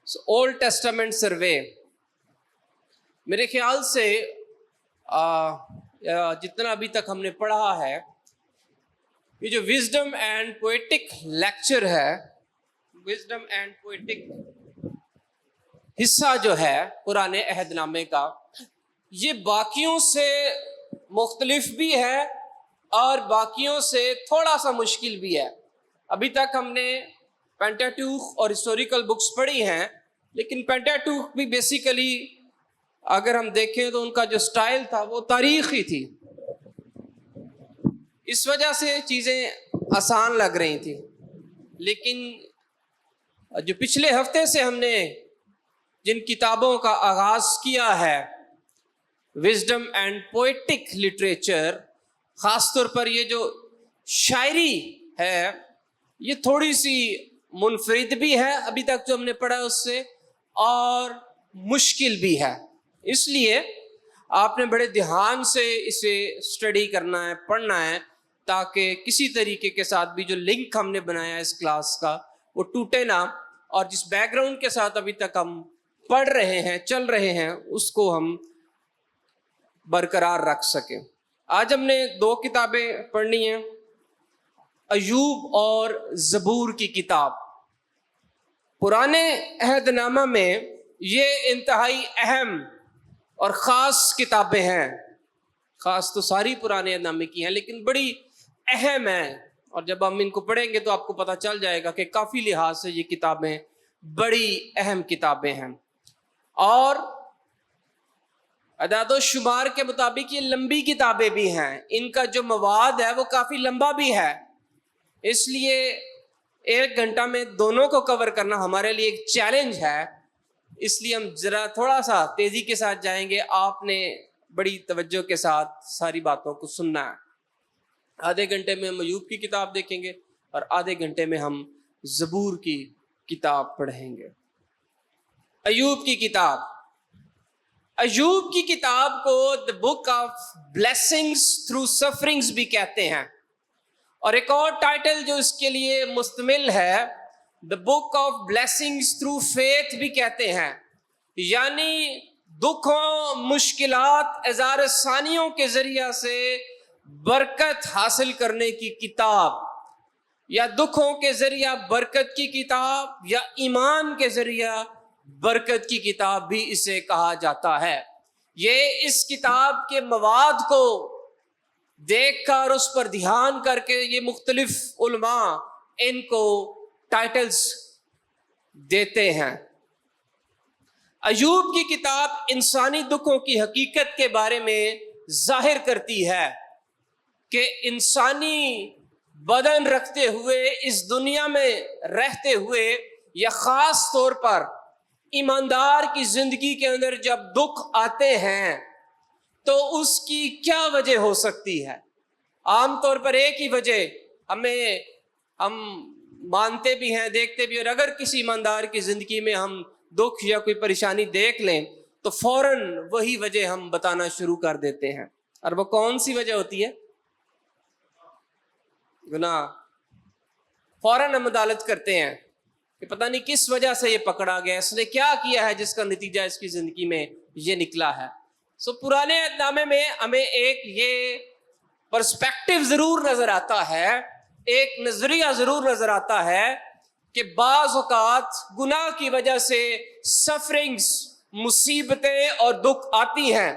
Old Testament survey میرے خیال سے جتنا ابھی تک ہم نے پڑھا ہے، یہ جو وزڈم اینڈ پوئٹک لیکچر ہے، وزڈم اینڈ پوئٹک حصہ جو ہے پرانے عہد نامے کا، یہ باقیوں سے مختلف بھی ہے اور باقیوں سے تھوڑا سا مشکل بھی ہے۔ ابھی تک ہم نے پینٹاٹیوک اور ہسٹوریکل بکس پڑھی ہیں، لیکن پینٹاٹیوک بھی بیسیکلی اگر ہم دیکھیں تو ان کا جو سٹائل تھا وہ تاریخی تھی، اس وجہ سے چیزیں آسان لگ رہی تھی۔ لیکن جو پچھلے ہفتے سے ہم نے جن کتابوں کا آغاز کیا ہے، وزڈم اینڈ پوئٹک لٹریچر، خاص طور پر یہ جو شاعری ہے، یہ تھوڑی سی منفرد بھی ہے ابھی تک جو ہم نے پڑھا اس سے، اور مشکل بھی ہے۔ اس لیے آپ نے بڑے دھیان سے اسے اسٹڈی کرنا ہے، پڑھنا ہے، تاکہ کسی طریقے کے ساتھ بھی جو لنک ہم نے بنایا ہے اس کلاس کا وہ ٹوٹے نہ، اور جس بیک گراؤنڈ کے ساتھ ابھی تک ہم پڑھ رہے ہیں، چل رہے ہیں، اس کو ہم برقرار رکھ سکیں۔ آج ہم نے 2 کتابیں پڑھنی ہیں، ایوب اور زبور کی کتاب۔ پرانے عہد نامہ میں یہ انتہائی اہم اور خاص کتابیں ہیں، خاص تو ساری پرانے عہد نامے کی ہیں، لیکن بڑی اہم ہیں، اور جب ہم ان کو پڑھیں گے تو آپ کو پتہ چل جائے گا کہ کافی لحاظ سے یہ کتابیں بڑی اہم کتابیں ہیں، اور اعداد و شمار کے مطابق یہ لمبی کتابیں بھی ہیں۔ ان کا جو مواد ہے وہ کافی لمبا بھی ہے، اس لیے 1 گھنٹہ میں دونوں کو کور کرنا ہمارے لیے ایک چیلنج ہے۔ اس لیے ہم ذرا تھوڑا سا تیزی کے ساتھ جائیں گے، آپ نے بڑی توجہ کے ساتھ ساری باتوں کو سننا ہے۔ آدھے گھنٹے میں ہم ایوب کی کتاب دیکھیں گے اور آدھے گھنٹے میں ہم زبور کی کتاب پڑھیں گے۔ ایوب کی کتاب، ایوب کی کتاب کو The Book of Blessings Through Sufferings بھی کہتے ہیں، اور ایک اور ٹائٹل جو اس کے لیے مستمل ہے The Book of Blessings Through Faith بھی کہتے ہیں، یعنی دکھوں، مشکلات، اظہار ثانیوں کے ذریعہ سے برکت حاصل کرنے کی کتاب، یا دکھوں کے ذریعہ برکت کی کتاب، یا ایمان کے ذریعہ برکت کی کتاب بھی اسے کہا جاتا ہے۔ یہ اس کتاب کے مواد کو دیکھ کر، اس پر دھیان کر کے، یہ مختلف علماء ان کو ٹائٹلز دیتے ہیں۔ ایوب کی کتاب انسانی دکھوں کی حقیقت کے بارے میں ظاہر کرتی ہے کہ انسانی بدن رکھتے ہوئے، اس دنیا میں رہتے ہوئے، یا خاص طور پر ایماندار کی زندگی کے اندر جب دکھ آتے ہیں تو اس کی کیا وجہ ہو سکتی ہے۔ عام طور پر ایک ہی وجہ ہم مانتے بھی ہیں، دیکھتے بھی، اور اگر کسی ایماندار کی زندگی میں ہم دکھ یا کوئی پریشانی دیکھ لیں تو فوراً وہی وجہ ہم بتانا شروع کر دیتے ہیں، اور وہ کون سی وجہ ہوتی ہے؟ گناہ۔ فوراً ہم عدالت کرتے ہیں کہ پتہ نہیں کس وجہ سے یہ پکڑا گیا، اس نے کیا کیا ہے جس کا نتیجہ اس کی زندگی میں یہ نکلا ہے۔ پرانے عہد نامے میں ہمیں ایک یہ پرسپیکٹو ضرور نظر آتا ہے، ایک نظریہ ضرور نظر آتا ہے کہ بعض اوقات گناہ کی وجہ سے سفرنگز، مصیبتیں اور دکھ آتی ہیں،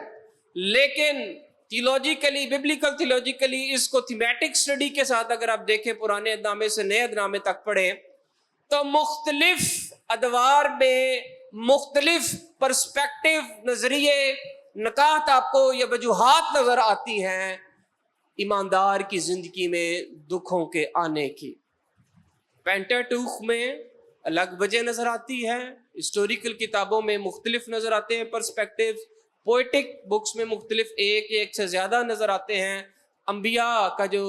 لیکن تھیولوجیکلی، ببلیکل تھیولوجیکلی اس کو تھیمیٹک سٹڈی کے ساتھ اگر آپ دیکھیں، پرانے عہد نامے سے نئے عہد نامے تک پڑھیں، تو مختلف ادوار میں مختلف پرسپیکٹو، نظریے، نکات آپ کو یا وجوہات نظر آتی ہیں ایماندار کی زندگی میں دکھوں کے آنے کی۔ پینٹاٹیوک میں الگ وجہ نظر آتی ہے، ہسٹوریکل کتابوں میں مختلف نظر آتے ہیں پرسپیکٹو، پوئٹک بکس میں مختلف، ایک سے زیادہ نظر آتے ہیں، انبیاء کا جو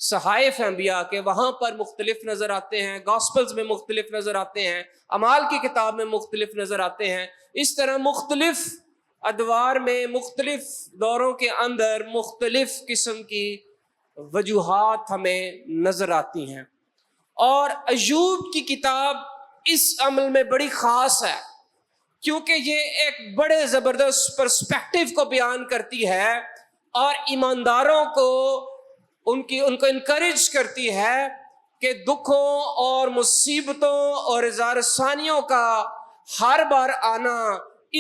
صحائف ہیں انبیاء کے، وہاں پر مختلف نظر آتے ہیں، گاسپلز میں مختلف نظر آتے ہیں، اعمال کی کتاب میں مختلف نظر آتے ہیں۔ اس طرح مختلف ادوار میں، مختلف دوروں کے اندر مختلف قسم کی وجوہات ہمیں نظر آتی ہیں، اور ایوب کی کتاب اس عمل میں بڑی خاص ہے۔ کیونکہ یہ ایک بڑے زبردست پرسپیکٹو کو بیان کرتی ہے اور ایمانداروں کو ان کو انکریج کرتی ہے کہ دکھوں اور مصیبتوں اور اظہار ثانیوں کا ہر بار آنا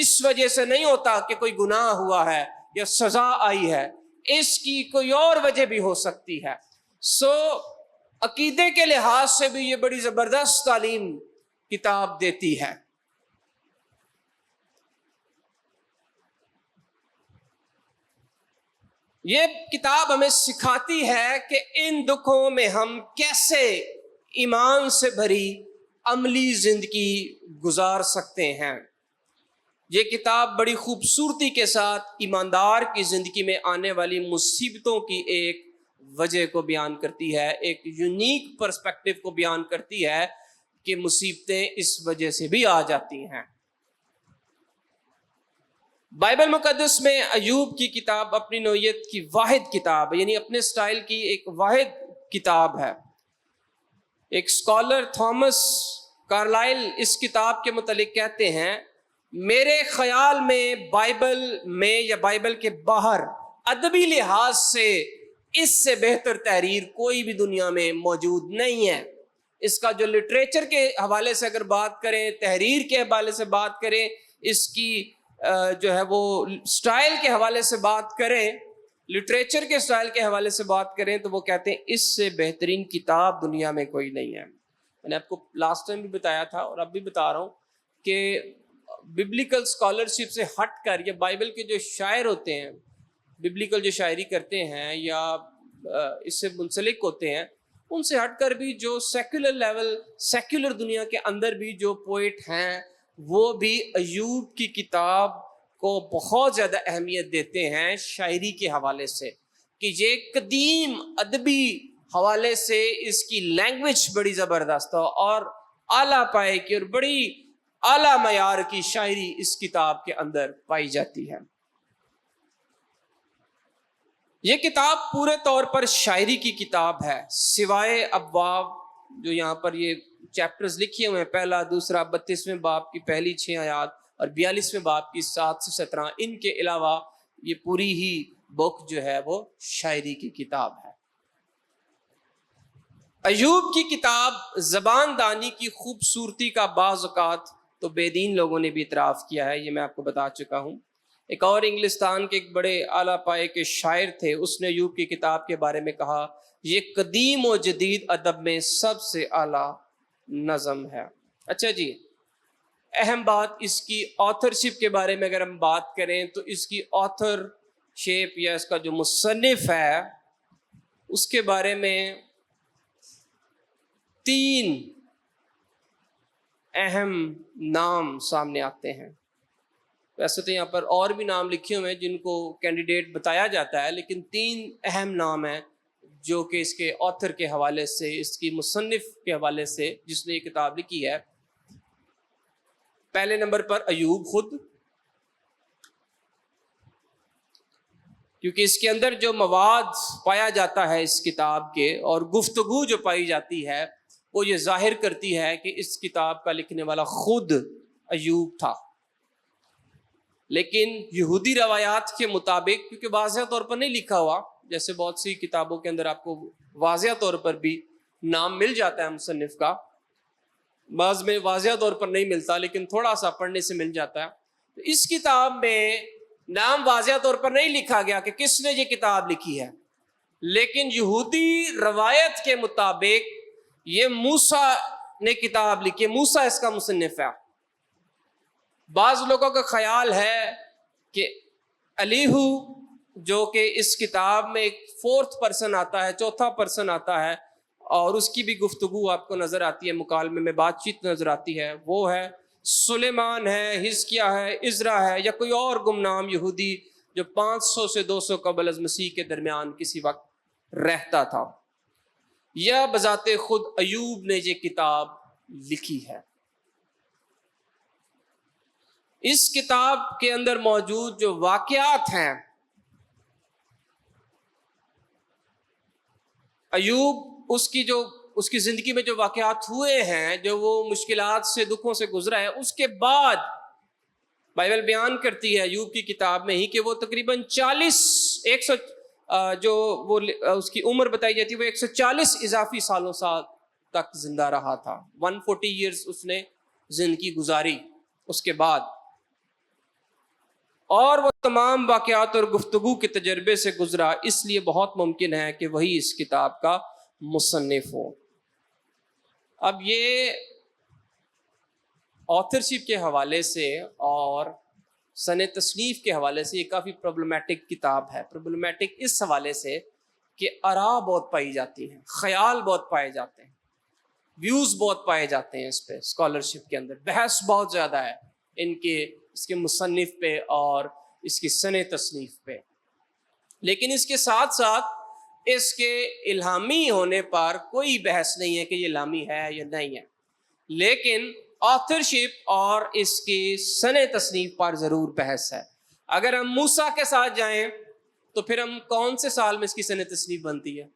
اس وجہ سے نہیں ہوتا کہ کوئی گناہ ہوا ہے یا سزا آئی ہے، اس کی کوئی اور وجہ بھی ہو سکتی ہے۔ عقیدے کے لحاظ سے بھی یہ بڑی زبردست تعلیم کتاب دیتی ہے۔ یہ کتاب ہمیں سکھاتی ہے کہ ان دکھوں میں ہم کیسے ایمان سے بھری عملی زندگی گزار سکتے ہیں۔ یہ کتاب بڑی خوبصورتی کے ساتھ ایماندار کی زندگی میں آنے والی مصیبتوں کی ایک وجہ کو بیان کرتی ہے، ایک یونیک پرسپیکٹو کو بیان کرتی ہے کہ مصیبتیں اس وجہ سے بھی آ جاتی ہیں۔ بائبل مقدس میں ایوب کی کتاب اپنی نوعیت کی واحد کتاب ہے، یعنی اپنے سٹائل کی ایک واحد کتاب ہے۔ ایک سکالر تھامس کارلائل اس کتاب کے متعلق کہتے ہیں، میرے خیال میں بائبل میں یا بائبل کے باہر ادبی لحاظ سے اس سے بہتر تحریر کوئی بھی دنیا میں موجود نہیں ہے۔ اس کا جو لٹریچر کے حوالے سے اگر بات کریں، تحریر کے حوالے سے بات کریں، اس کی جو ہے وہ سٹائل کے حوالے سے بات کریں، لٹریچر کے سٹائل کے حوالے سے بات کریں، تو وہ کہتے ہیں اس سے بہترین کتاب دنیا میں کوئی نہیں ہے۔ میں نے آپ کو لاسٹ ٹائم بھی بتایا تھا اور اب بھی بتا رہا ہوں کہ ببلیکل اسکالرشپ سے ہٹ کر یا بائبل کے جو شاعر ہوتے ہیں، ببلیکل جو شاعری کرتے ہیں یا اس سے منسلک ہوتے ہیں، ان سے ہٹ کر بھی جو سیکولر لیول، سیکولر دنیا کے اندر بھی جو پوئٹ ہیں، وہ بھی ایوب کی کتاب کو بہت زیادہ اہمیت دیتے ہیں شاعری کے حوالے سے، کہ یہ قدیم ادبی حوالے سے اس کی لینگویج بڑی زبردست ہے اور اعلیٰ پائے کی اور بڑی اعلیٰ معیار کی شاعری اس کتاب کے اندر پائی جاتی ہے۔ یہ کتاب پورے طور پر شاعری کی کتاب ہے، سوائے ابواب جو یہاں پر یہ چیپٹرز لکھے ہوئے ہیں، پہلا، دوسرا، 32ویں باب کی پہلی 6 آیات اور 42ویں باب کی 7 سے 17، ان کے علاوہ یہ پوری ہی بک جو ہے وہ شاعری کی کتاب ہے۔ ایوب کی کتاب زبان دانی کی خوبصورتی کا بعض اوقات تو بے دین لوگوں نے بھی اعتراف کیا ہے، یہ میں آپ کو بتا چکا ہوں۔ ایک اور انگلستان کے ایک بڑے اعلیٰ پائے کے شاعر تھے، اس نے ایوب کی کتاب کے بارے میں کہا، یہ قدیم و جدید ادب میں سب سے اعلیٰ نظم ہے۔ اچھا جی، اہم بات اس کی آتھرشپ کے بارے میں اگر ہم بات کریں تو اس کی آتھر شیپ یا اس کا جو مصنف ہے اس کے بارے میں 3 اہم نام سامنے آتے ہیں۔ ویسے تو یہاں پر اور بھی نام لکھے ہوئے ہیں جن کو کینڈیڈیٹ بتایا جاتا ہے، لیکن 3 اہم نام ہیں جو کہ اس کے آتھر کے حوالے سے، اس کی مصنف کے حوالے سے جس نے یہ کتاب لکھی ہے۔ پہلے نمبر پر ایوب خود، کیونکہ اس کے اندر جو مواد پایا جاتا ہے اس کتاب کے اور گفتگو جو پائی جاتی ہے وہ یہ ظاہر کرتی ہے کہ اس کتاب کا لکھنے والا خود ایوب تھا۔ لیکن یہودی روایات کے مطابق، کیونکہ واضح طور پر نہیں لکھا ہوا، جیسے بہت سی کتابوں کے اندر آپ کو واضح طور پر بھی نام مل جاتا ہے مصنف کا، بعض میں واضح طور پر نہیں ملتا لیکن تھوڑا سا پڑھنے سے مل جاتا ہے۔ تو اس کتاب میں نام واضح طور پر نہیں لکھا گیا کہ کس نے یہ کتاب لکھی ہے، لیکن یہودی روایت کے مطابق یہ موسیٰ نے کتاب لکھی ہے، موسیٰ اس کا مصنف ہے۔ بعض لوگوں کا خیال ہے کہ الیہو جو کہ اس کتاب میں ایک 4تھ پرسن آتا ہے، 4تھا پرسن آتا ہے اور اس کی بھی گفتگو آپ کو نظر آتی ہے، مکالمے میں بات چیت نظر آتی ہے، وہ ہے سلیمان ہے، حزقیہ ہے، عزرا ہے یا کوئی اور گمنام یہودی جو 500 سے 200 قبل از مسیح کے درمیان کسی وقت رہتا تھا۔ یا بذات خود ایوب نے یہ کتاب لکھی ہے۔ اس کتاب کے اندر موجود جو واقعات ہیں، ایوب اس کی زندگی میں جو واقعات ہوئے ہیں، جو وہ مشکلات سے، دکھوں سے گزرا ہے، اس کے بعد بائبل بیان کرتی ہے ایوب کی کتاب میں ہی کہ وہ تقریباً 100 جو وہ اس کی عمر بتائی جاتی ہے وہ 140 اضافی سالوں تک زندہ رہا تھا. 140 ایئرز اس نے زندگی گزاری اس کے بعد. اور وہ تمام واقعات اور گفتگو کے تجربے سے گزرا، اس لیے بہت ممکن ہے کہ وہی اس کتاب کا مصنف ہو. اب یہ آتھرشپ کے حوالے سے اور سن تصنیف کے حوالے سے یہ کافی پرابلمیٹک کتاب ہے. پرابلمیٹک اس حوالے سے کہ آراء بہت پائی جاتی ہیں، خیال بہت پائے جاتے ہیں، ویوز بہت پائے جاتے ہیں. اس پہ اسکالرشپ کے اندر بحث بہت زیادہ ہے اس کے مصنف پہ اور اس کی سن تصنیف پہ. لیکن اس کے ساتھ ساتھ اس کے الہامی ہونے پر کوئی بحث نہیں ہے کہ یہ الہامی ہے یا نہیں ہے. لیکن آتھرشپ اور اس کی سن تصنیف پر ضرور بحث ہے. اگر ہم موسیٰ کے ساتھ جائیں تو پھر ہم کون سے سال میں اس کی سن تصنیف بنتی ہے؟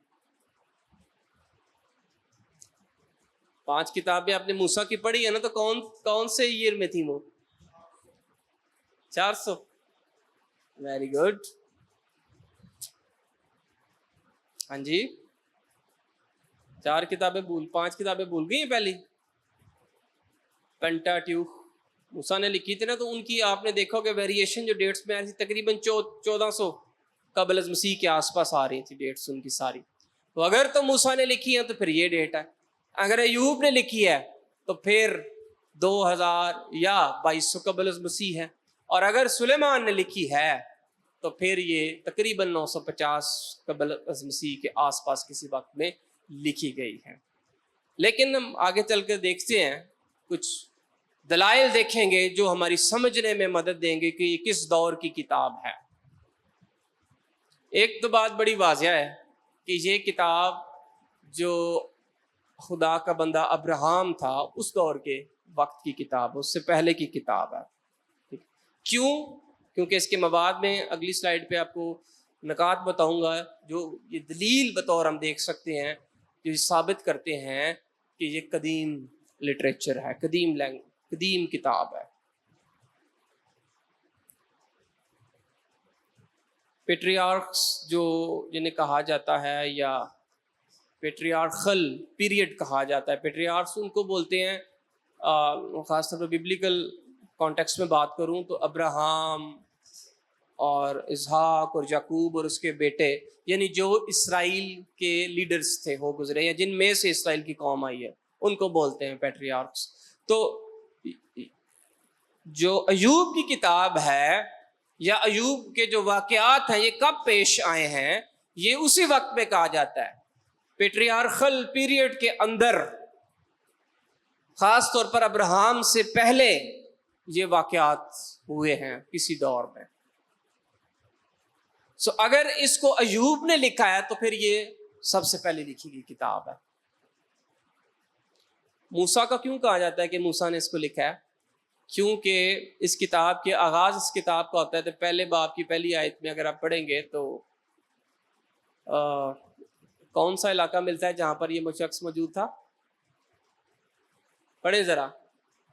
5 کتابیں آپ نے موسیٰ کی پڑھی ہے نا، تو کون سے ایئر میں تھی وہ؟ 400. Very good. ہاں جی، 5 کتابیں بھول گئی ہیں. پہلی پینٹاٹیوک موسیٰ نے لکھی تھی نا، تو ان کی آپ نے دیکھا کہ ویریشن جو ڈیٹس میں آئی تھی تقریباً 1400 قبل از مسیح کے آس پاس آ رہی تھی ڈیٹس ان کی ساری. تو اگر تو موسیٰ نے لکھی ہے تو پھر یہ ڈیٹ ہے. اگر ایوب نے لکھی ہے تو پھر 2000 یا 2200 قبل از مسیح ہے. اور اگر سلیمان نے لکھی ہے تو پھر یہ تقریباً 950 قبل از مسیح کے آس پاس کسی وقت میں لکھی گئی ہے. لیکن ہم آگے چل کر دیکھتے ہیں، کچھ دلائل دیکھیں گے جو ہماری سمجھنے میں مدد دیں گے کہ یہ کس دور کی کتاب ہے. ایک تو بات بڑی واضح ہے کہ یہ کتاب جو خدا کا بندہ ابراہیم تھا اس دور کے وقت کی کتاب، اس سے پہلے کی کتاب ہے. کیونکہ اس کے مواد میں اگلی سلائیڈ پہ آپ کو نکات بتاؤں گا جو یہ دلیل بطور ہم دیکھ سکتے ہیں جو یہ ثابت کرتے ہیں کہ یہ قدیم لٹریچر ہے، قدیم کتاب ہے. پیٹریارکس جو جنہیں کہا جاتا ہے یا پیٹریارخل پیریڈ کہا جاتا ہے، پیٹریارکس ان کو بولتے ہیں. خاص طور پر بیبلیکل کانٹیکسٹ میں بات کروں تو ابراہم اور اسحاق اور یعقوب اور اس کے بیٹے، یعنی جو اسرائیل کے لیڈرز تھے ہو گزرے یا جن میں سے اسرائیل کی قوم آئی ہے، ان کو بولتے ہیں پیٹریارکس. تو جو ایوب کی کتاب ہے یا ایوب کے جو واقعات ہیں یہ کب پیش آئے ہیں، یہ اسی وقت میں کہا جاتا ہے پیٹریارخل پیریڈ کے اندر. خاص طور پر ابراہم سے پہلے یہ واقعات ہوئے ہیں کسی دور میں. اگر اس کو ایوب نے لکھا ہے تو پھر یہ سب سے پہلے لکھی گئی کتاب ہے. موسیٰ کا کیوں کہا جاتا ہے کہ موسیٰ نے اس کو لکھا ہے؟ کیونکہ اس کتاب کے آغاز اس کتاب کا ہوتا ہے تو پہلے باب کی پہلی آیت میں اگر آپ پڑھیں گے تو کون سا علاقہ ملتا ہے جہاں پر یہ شخص موجود تھا؟ پڑھیں ذرا،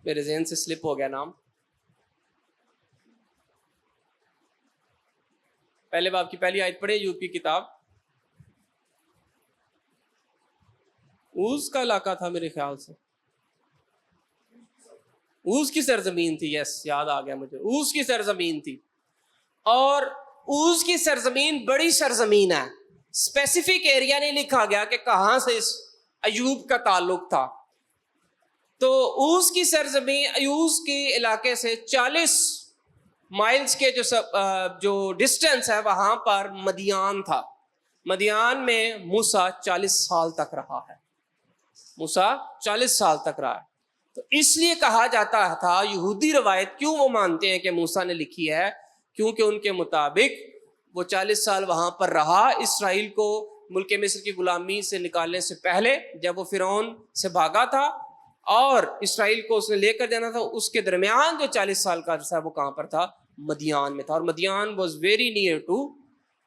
میرے ذہن سے سلپ ہو گیا نام. پہلے باب کی پہلی آیت پڑھے ایوب کی کتاب. اوز کا علاقہ تھا میرے خیال سے، اوز کی سرزمین تھی. یس، یاد آ گیا مجھے، اوز کی سرزمین تھی. اور اوز کی سرزمین بڑی سرزمین ہے، اسپیسیفک ایریا نہیں لکھا گیا کہ کہاں سے اس ایوب کا تعلق تھا. تو اوز کی سرزمین، اوز کے علاقے سے 40 مائلز کے جو ڈسٹینس ہے وہاں پر مدیان تھا. مدیان میں موسیٰ 40 سال تک رہا ہے. موسیٰ 40 سال تک رہا ہے. تو اس لیے کہا جاتا تھا، یہودی روایت کیوں وہ مانتے ہیں کہ موسیٰ نے لکھی ہے، کیونکہ ان کے مطابق وہ 40 سال وہاں پر رہا. اسرائیل کو ملک مصر کی غلامی سے نکالنے سے پہلے جب وہ فرعون سے بھاگا تھا اور اسرائیل کو اس نے لے کر جانا تھا، اس کے درمیان جو 40 سال کا عرصہ وہ کہاں پر تھا؟ مدیان میں تھا. اور Midian was very near to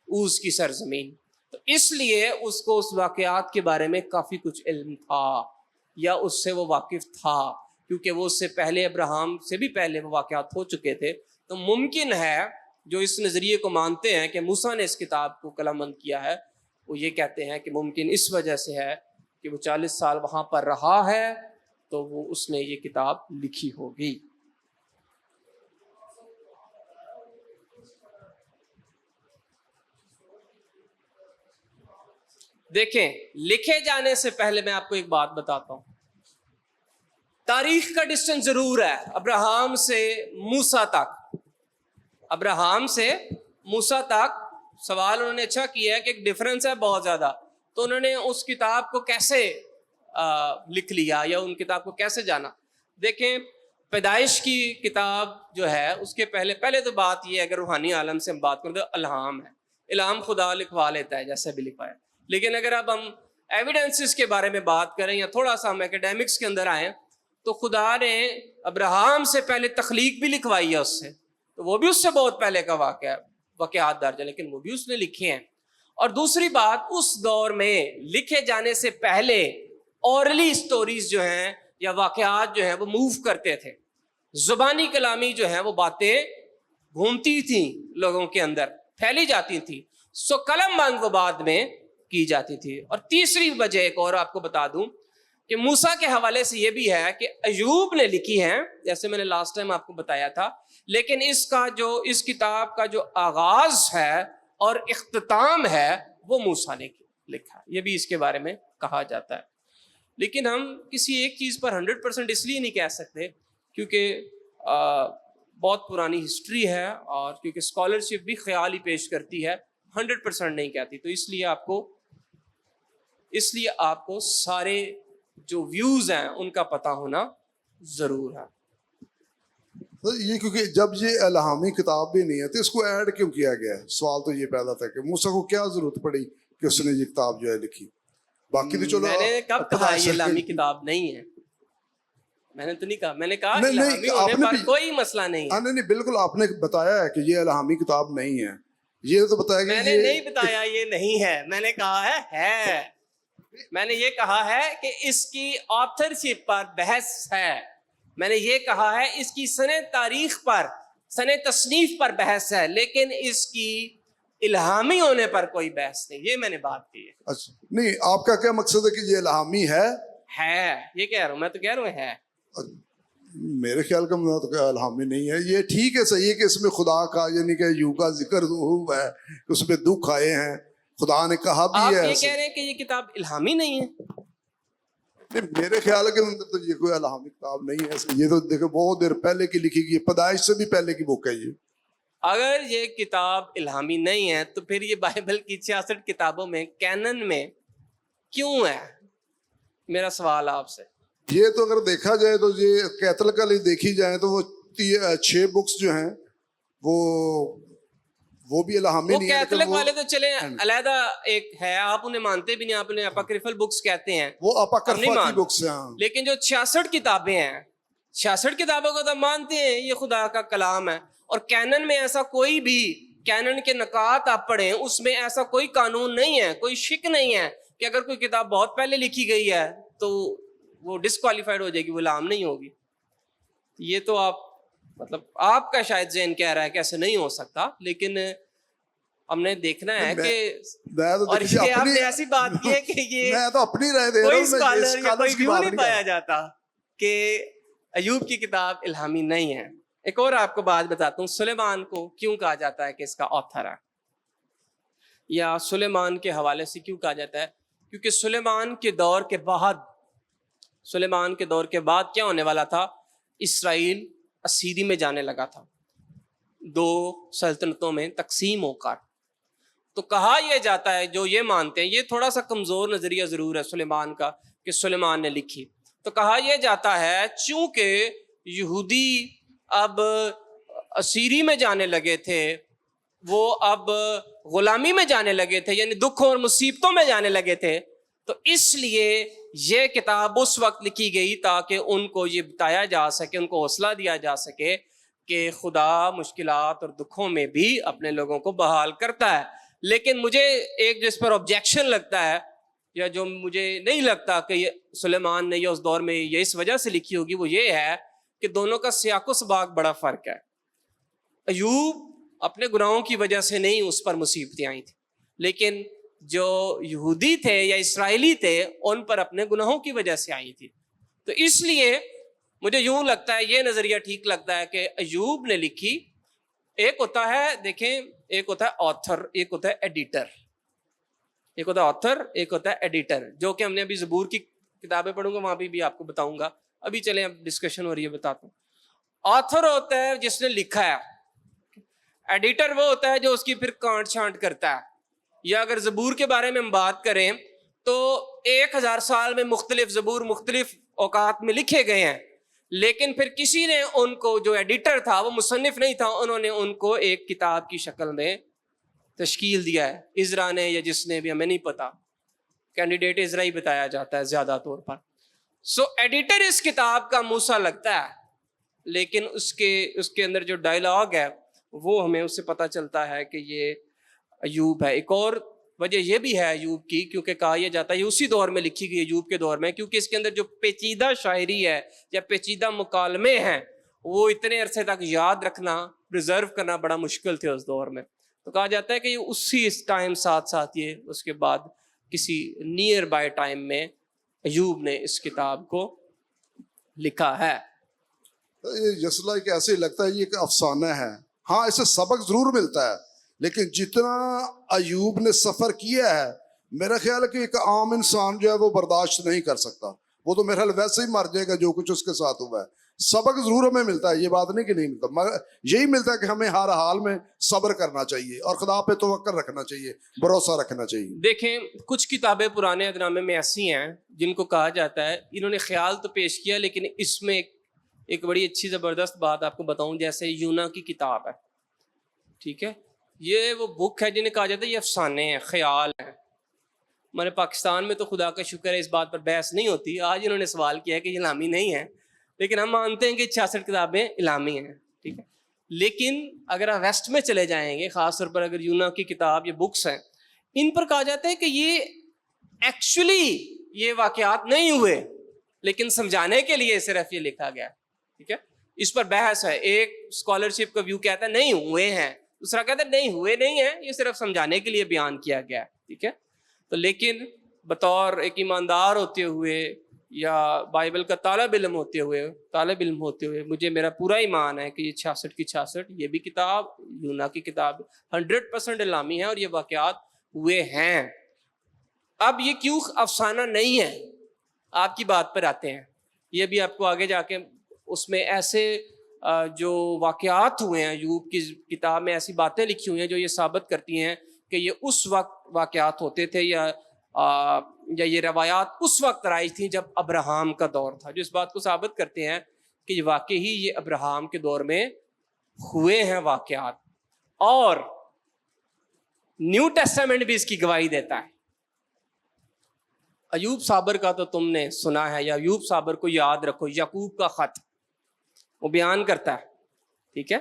Uz کی سرزمین. تو اس لیے اس کو اس واقعات کے بارے میں کافی کچھ علم تھا یا اس سے وہ واقف تھا، کیونکہ وہ اس سے پہلے ابراہم سے بھی پہلے وہ واقعات ہو چکے تھے. تو ممکن ہے جو اس نظریے کو مانتے ہیں کہ موسیٰ نے اس کتاب کو قلم بند کیا ہے، وہ یہ کہتے ہیں کہ ممکن اس وجہ سے ہے کہ وہ 40 سال وہاں پر رہا ہے تو وہ اس نے یہ کتاب لکھی ہوگی۔ دیکھیں، لکھے جانے سے پہلے میں آپ کو ایک بات بتاتا ہوں، تاریخ کا ڈسٹنس ضرور ہے ابراہم سے موسیٰ تک، ابراہم سے موسیٰ تک۔ سوال انہوں نے اچھا کیا ہے کہ ایک ڈفرنس ہے بہت زیادہ، تو انہوں نے اس کتاب کو کیسے لکھ لیا یا ان کتاب کو کیسے جانا؟ دیکھیں، پیدائش کی کتاب جو ہے اس کے پہلے تو بات یہ ہے، اگر روحانی عالم سے ہم بات کریں تو الہام ہے، الہام خدا لکھوا لیتا ہے جیسے بھی لکھوایا۔ لیکن اگر اب ہم ایویڈنسز کے بارے میں بات کریں یا تھوڑا سا ہم ایکیڈیمکس کے اندر آئیں، تو خدا نے ابراہم سے پہلے تخلیق بھی لکھوائی ہے اس سے، تو وہ بھی اس سے بہت پہلے کا واقعات درج ہے، لیکن وہ بھی اس نے لکھے ہیں۔ اور دوسری بات، اس دور میں لکھے جانے سے پہلے اورلی سٹوریز جو ہیں یا واقعات جو ہیں وہ موو کرتے تھے، زبانی کلامی جو ہیں وہ باتیں گھومتی تھیں لوگوں کے اندر، پھیلی جاتی تھیں، سو قلم بند وہ بعد میں کی جاتی تھی۔ اور تیسری وجہ ایک اور آپ کو بتا دوں کہ موسیٰ کے حوالے سے یہ بھی ہے کہ ایوب نے لکھی ہیں، جیسے میں نے لاسٹ ٹائم آپ کو بتایا تھا، لیکن اس کتاب کا جو آغاز ہے اور اختتام ہے وہ موسیٰ نے لکھا ہے، یہ بھی اس کے بارے میں کہا جاتا ہے۔ لیکن ہم کسی ایک چیز پر 100% اس لیے نہیں کہہ سکتے کیونکہ بہت پرانی ہسٹری ہے، اور کیونکہ اسکالرشپ بھی خیال ہی پیش کرتی ہے، 100% نہیں کہتی، تو اس لیے آپ کو سارے جو ویوز ہیں ان کا پتہ ہونا ضرور ہے۔ یہ کیونکہ جب یہ الہامی کتاب بھی نہیں ہے تو اس کو ایڈ کیوں کیا گیا ہے؟ سوال تو یہ پیدا تھا کہ موسیٰ کو کیا ضرورت پڑی کہ اس نے یہ کتاب جو ہے لکھی؟ باقی تو چلو، میں نے کب کہا یہ الہامی کتاب نہیں ہے؟ میں نے تو نہیں کہا، میں نے کہا الہامی ہونے پر کوئی مسئلہ نہیں ہے۔ نہیں، بالکل آپ نے بتایا ہے کہ یہ الہامی کتاب نہیں ہے، یہ تو بتایا کہ میں نے نہیں بتایا یہ نہیں ہے، میں نے کہا ہے میں نے یہ کہا ہے کہ اس کی آتھرشپ پر بحث ہے، میں نے یہ کہا ہے اس کی سنِ تاریخ پر، سنِ تصنیف پر بحث ہے، لیکن اس کی الہامی ہونے پر کوئی بحث نہیں، یہ میں نے بات کی ہے۔ اچھا نہیں، آپ کا کیا مقصد ہے کہ یہ الہامی ہے؟ یہ کہہ رہا ہوں، میں تو کہہ رہا ہوں ہے۔ میرے خیال کا مطلب الہامی نہیں ہے، یہ ٹھیک ہے، صحیح ہے کہ اس میں خدا کا یعنی کہ یوں کا ذکر ہوا ہے، اس میں دکھ آئے ہیں، خدا نے کہا بھی ہے۔ آپ یہ کہہ رہے ہیں کہ یہ کتاب الہامی نہیں ہے؟ میرے خیال ہے کہ اندر تو یہ کوئی الہامی کتاب نہیں ہے، یہ تو دیکھو بہت دیر پہلے کی لکھی گئی، پیدائش سے بھی پہلے کی بک ہے یہ۔ اگر یہ کتاب الہامی نہیں ہے تو پھر یہ بائبل کی 66 کتابوں میں کینن میں کیوں ہے؟ میرا سوال آپ سے۔ یہ تو اگر دیکھا جائے تو یہ کیتھولکلی دیکھی جائے تو وہ 6 بکس جو ہیں وہ بھی الہامی نہیں ہے۔ وہ کیتھولک والے تو چلیں علیحدہ ایک ہے، آپ انہیں مانتے بھی نہیں، آپ انہیں اپاکریفل بکس کہتے ہیں، وہ اپاکرفا کی بکس ہیں۔ لیکن جو 66 کتابیں ہیں، 66 کتابوں کو تو مانتے ہیں یہ خدا کا کلام ہے، اور کینن میں ایسا کوئی بھی، کینن کے نکات آپ پڑھیں اس میں ایسا کوئی قانون نہیں ہے، کوئی شک نہیں ہے کہ اگر کوئی کتاب بہت پہلے لکھی گئی ہے تو وہ ڈسکوالیفائڈ ہو جائے گی، وہ الہام نہیں ہوگی۔ یہ تو آپ کا شاید ذہن کہہ رہا ہے کہ ایسے نہیں ہو سکتا، لیکن ہم نے دیکھنا ہے کہ، اور یہ آپ نے ایسی بات کی ہے کہ یہ میں تو اپنی رائے دے رہا کوئی ہوں، اسکالر یا کوئی ویو نہیں پایا رہا۔ جاتا کہ ایوب کی کتاب الہامی نہیں ہے۔ ایک اور آپ کو بات بتاتا ہوں، سلیمان کو کیوں کہا جاتا ہے کہ اس کا آتھر ہے، یا سلیمان کے حوالے سے کیوں کہا جاتا ہے؟ کیونکہ سلیمان کے دور کے بعد کیا ہونے والا تھا؟ اسرائیل اسیری میں جانے لگا تھا، 2 سلطنتوں میں تقسیم ہو کر۔ تو کہا یہ جاتا ہے، جو یہ مانتے ہیں، یہ تھوڑا سا کمزور نظریہ ضرور ہے سلیمان کا کہ سلیمان نے لکھی، تو کہا یہ جاتا ہے چونکہ یہودی اب اسیری میں جانے لگے تھے، وہ اب غلامی میں جانے لگے تھے، یعنی دکھوں اور مصیبتوں میں جانے لگے تھے، تو اس لیے یہ کتاب اس وقت لکھی گئی تاکہ ان کو یہ بتایا جا سکے، ان کو حوصلہ دیا جا سکے کہ خدا مشکلات اور دکھوں میں بھی اپنے لوگوں کو بحال کرتا ہے۔ لیکن مجھے ایک جس پر آبجیکشن لگتا ہے، یا جو مجھے نہیں لگتا کہ یہ سلیمان نے یہ اس دور میں یہ اس وجہ سے لکھی ہوگی، وہ یہ ہے کہ دونوں کا سیاق و سباق بڑا فرق ہے۔ ایوب اپنے گناہوں کی وجہ سے نہیں اس پر مصیبتیں آئی تھیں، لیکن جو یہودی تھے یا اسرائیلی تھے ان پر اپنے گناہوں کی وجہ سے آئی تھی. تو اس لیے مجھے یوں لگتا ہے، یہ نظریہ ٹھیک لگتا ہے کہ ایوب نے لکھی. ایک ہوتا ہے، دیکھیں، ایک ہوتا ہے آتھر، ایک ہوتا ہے ایڈیٹر. ایک ہوتا ہے آتھر، ایک ہوتا ہے ایڈیٹر، جو کہ ہم نے ابھی زبور کی کتابیں پڑھوں گا وہاں بھی آپ کو بتاؤں گا. ابھی چلیں اب ڈسکشن ہو رہی ہے، بتاتا ہوں. آتھر ہوتا ہے جس نے لکھا ہے، ایڈیٹر وہ ہوتا ہے جو اس کی پھر کانٹ چھانٹ کرتا ہے. یا اگر زبور کے بارے میں ہم بات کریں تو 1000 سال میں مختلف زبور مختلف اوقات میں لکھے گئے ہیں، لیکن پھر کسی نے ان کو، جو ایڈیٹر تھا وہ مصنف نہیں تھا، انہوں نے ان کو ایک کتاب کی شکل میں تشکیل دیا ہے. عزرا نے یا جس نے بھی، ہمیں نہیں پتا، کینڈیڈیٹ عزرا ہی بتایا جاتا ہے زیادہ طور پر. سو ایڈیٹر اس کتاب کا موسیٰ لگتا ہے، لیکن اس کے اندر جو ڈائلاگ ہے وہ ہمیں اس سے پتہ چلتا ہے کہ یہ ایوب ہے. ایک اور وجہ یہ بھی ہے ایوب کی، کیونکہ کہا یہ جاتا ہے یہ اسی دور میں لکھی گئی، ایوب کے دور میں، کیونکہ اس کے اندر جو پیچیدہ شاعری ہے یا پیچیدہ مکالمے ہیں وہ اتنے عرصے تک یاد رکھنا، پریزرو کرنا بڑا مشکل تھے اس دور میں. تو کہا جاتا ہے کہ یہ اسی ٹائم ساتھ یہ اس کے بعد کسی نیئر بائی ٹائم میں ایوب نے اس کتاب کو لکھا ہے. یہ جسلا کہ ایسے لگتا ہے یہ ایک افسانہ ہے. ہاں اسے سبق ضرور ملتا ہے، لیکن جتنا ایوب نے سفر کیا ہے میرا خیال ہے کہ ایک عام انسان جو ہے وہ برداشت نہیں کر سکتا. وہ تو میرا خیال ویسے ہی مر جائے گا جو کچھ اس کے ساتھ ہوا ہے. سبق ضرور ہمیں ملتا ہے، یہ بات نہیں کہ نہیں ملتا، مگر یہی ملتا ہے کہ ہمیں ہر حال میں صبر کرنا چاہیے اور خدا پہ توکل رکھنا چاہیے، بھروسہ رکھنا چاہیے. دیکھیں، کچھ کتابیں پرانے عہد نامے میں ایسی ہیں جن کو کہا جاتا ہے، انہوں نے خیال تو پیش کیا لیکن اس میں ایک بڑی اچھی زبردست بات آپ کو بتاؤں. جیسے یونا کی کتاب ہے، ٹھیک ہے، یہ وہ بک ہے جنہیں کہا جاتا ہے یہ افسانے ہیں، خیال ہیں. ہمارے پاکستان میں تو خدا کا شکر ہے اس بات پر بحث نہیں ہوتی. آج انہوں نے سوال کیا ہے کہ یہ الہامی نہیں ہے، لیکن ہم مانتے ہیں کہ 66 کتابیں الہامی ہیں، ٹھیک ہے. لیکن اگر آپ ویسٹ میں چلے جائیں گے، خاص طور پر اگر یونا کی کتاب، یہ بکس ہیں، ان پر کہا جاتا ہے کہ یہ ایکچولی یہ واقعات نہیں ہوئے، لیکن سمجھانے کے لیے صرف یہ لکھا گیا، ٹھیک ہے. اس پر بحث ہے. ایک اسکالرشپ کا ویو کہتا ہے نہیں ہوئے ہیں، دوسرا کہتا ہے نہیں ہوئے نہیں ہیں، یہ صرف سمجھانے کے لیے بیان کیا گیا ہے، ٹھیک ہے. تو لیکن بطور ایک ایماندار ہوتے ہوئے یا بائبل کا طالب علم ہوتے ہوئے مجھے میرا پورا ایمان ہے کہ یہ 66 کی 66 یہ بھی کتاب، یونا کی کتاب 100% الہامی ہے اور یہ واقعات ہوئے ہیں. اب یہ کیوں افسانہ نہیں ہے، آپ کی بات پر آتے ہیں. یہ بھی آپ کو آگے جا کے اس میں ایسے جو واقعات ہوئے ہیں، ایوب کی کتاب میں ایسی باتیں لکھی ہوئی ہیں جو یہ ثابت کرتی ہیں کہ یہ اس وقت واقعات ہوتے تھے یا یہ روایات اس وقت رائج تھیں جب ابراہام کا دور تھا، جو اس بات کو ثابت کرتے ہیں کہ یہ واقعی یہ ابراہام کے دور میں ہوئے ہیں واقعات. اور نیو ٹیسٹامنٹ بھی اس کی گواہی دیتا ہے. ایوب صابر کا تو تم نے سنا ہے، یا ایوب صابر کو یاد رکھو، یعقوب کا خط وہ بیان کرتا ہے، ٹھیک ہے.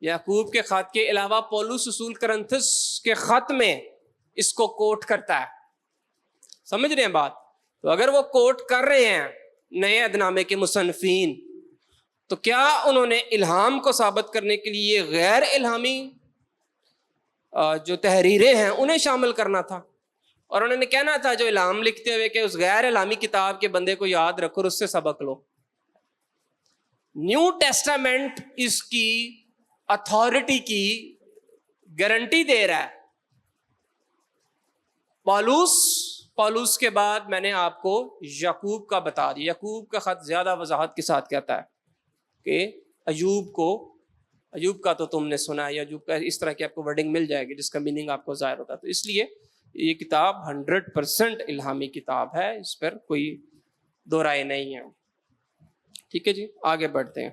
یعقوب کے خط کے علاوہ پولس رسول کرنتھس کے خط میں اس کو کوٹ کرتا ہے. سمجھ رہے ہیں بات؟ تو اگر وہ کوٹ کر رہے ہیں نئے عہد نامے کے مصنفین، تو کیا انہوں نے الہام کو ثابت کرنے کے لیے غیر الہامی جو تحریریں ہیں انہیں شامل کرنا تھا، اور انہوں نے کہنا تھا جو الہام لکھتے ہوئے کہ اس غیر الہامی کتاب کے بندے کو یاد رکھو اور اس سے سبق لو. نیو ٹیسٹامنٹ اس کی اتھارٹی کی گارنٹی دے رہا ہے. پالوس کے بعد میں نے آپ کو یعقوب کا بتا دیا. یعقوب کا خط زیادہ وضاحت کے ساتھ کہتا ہے کہ ایوب کا تو تم نے سنا ہے، یا ایوب کا اس طرح کی آپ کو ورڈنگ مل جائے گی جس کا میننگ آپ کو ظاہر ہوتا ہے. تو اس لیے یہ کتاب 100% الہامی کتاب ہے، اس پر کوئی دو رائے نہیں ہے. ٹھیک ہے جی، آگے بڑھتے ہیں.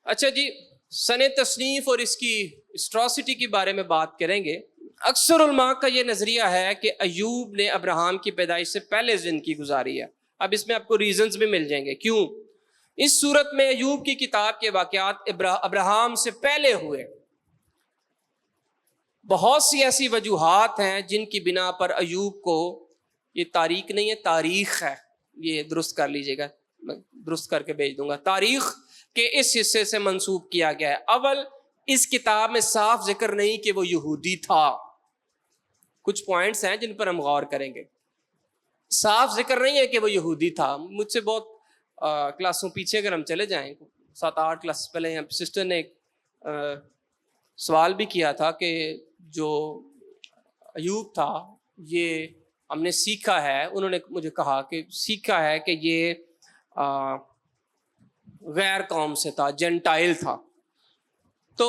اچھا جی، سن تصنیف اور اس کی اسٹراسٹی کے بارے میں بات کریں گے. اکثر علماء کا یہ نظریہ ہے کہ ایوب نے ابراہام کی پیدائش سے پہلے زندگی گزاری ہے. اب اس میں آپ کو ریزنز بھی مل جائیں گے کیوں. اس صورت میں ایوب کی کتاب کے واقعات ابراہام سے پہلے ہوئے. بہت سی ایسی وجوہات ہیں جن کی بنا پر ایوب کو، یہ تاریخ نہیں ہے تاریخ ہے، یہ درست کر لیجئے گا، میں درست کر کے بھیج دوں گا. تاریخ کہ اس حصے سے منسوب کیا گیا ہے. اول اس کتاب میں صاف ذکر نہیں کہ وہ یہودی تھا. کچھ پوائنٹس ہیں جن پر ہم غور کریں گے. صاف ذکر نہیں ہے کہ وہ یہودی تھا. مجھ سے بہت کلاسوں پیچھے اگر ہم چلے جائیں 7-8 کلاس پہلے سسٹر نے ایک سوال بھی کیا تھا کہ جو ایوب تھا یہ ہم نے سیکھا ہے, انہوں نے مجھے کہا کہ سیکھا ہے کہ یہ غیر قوم سے تھا, جنٹائل تھا. تو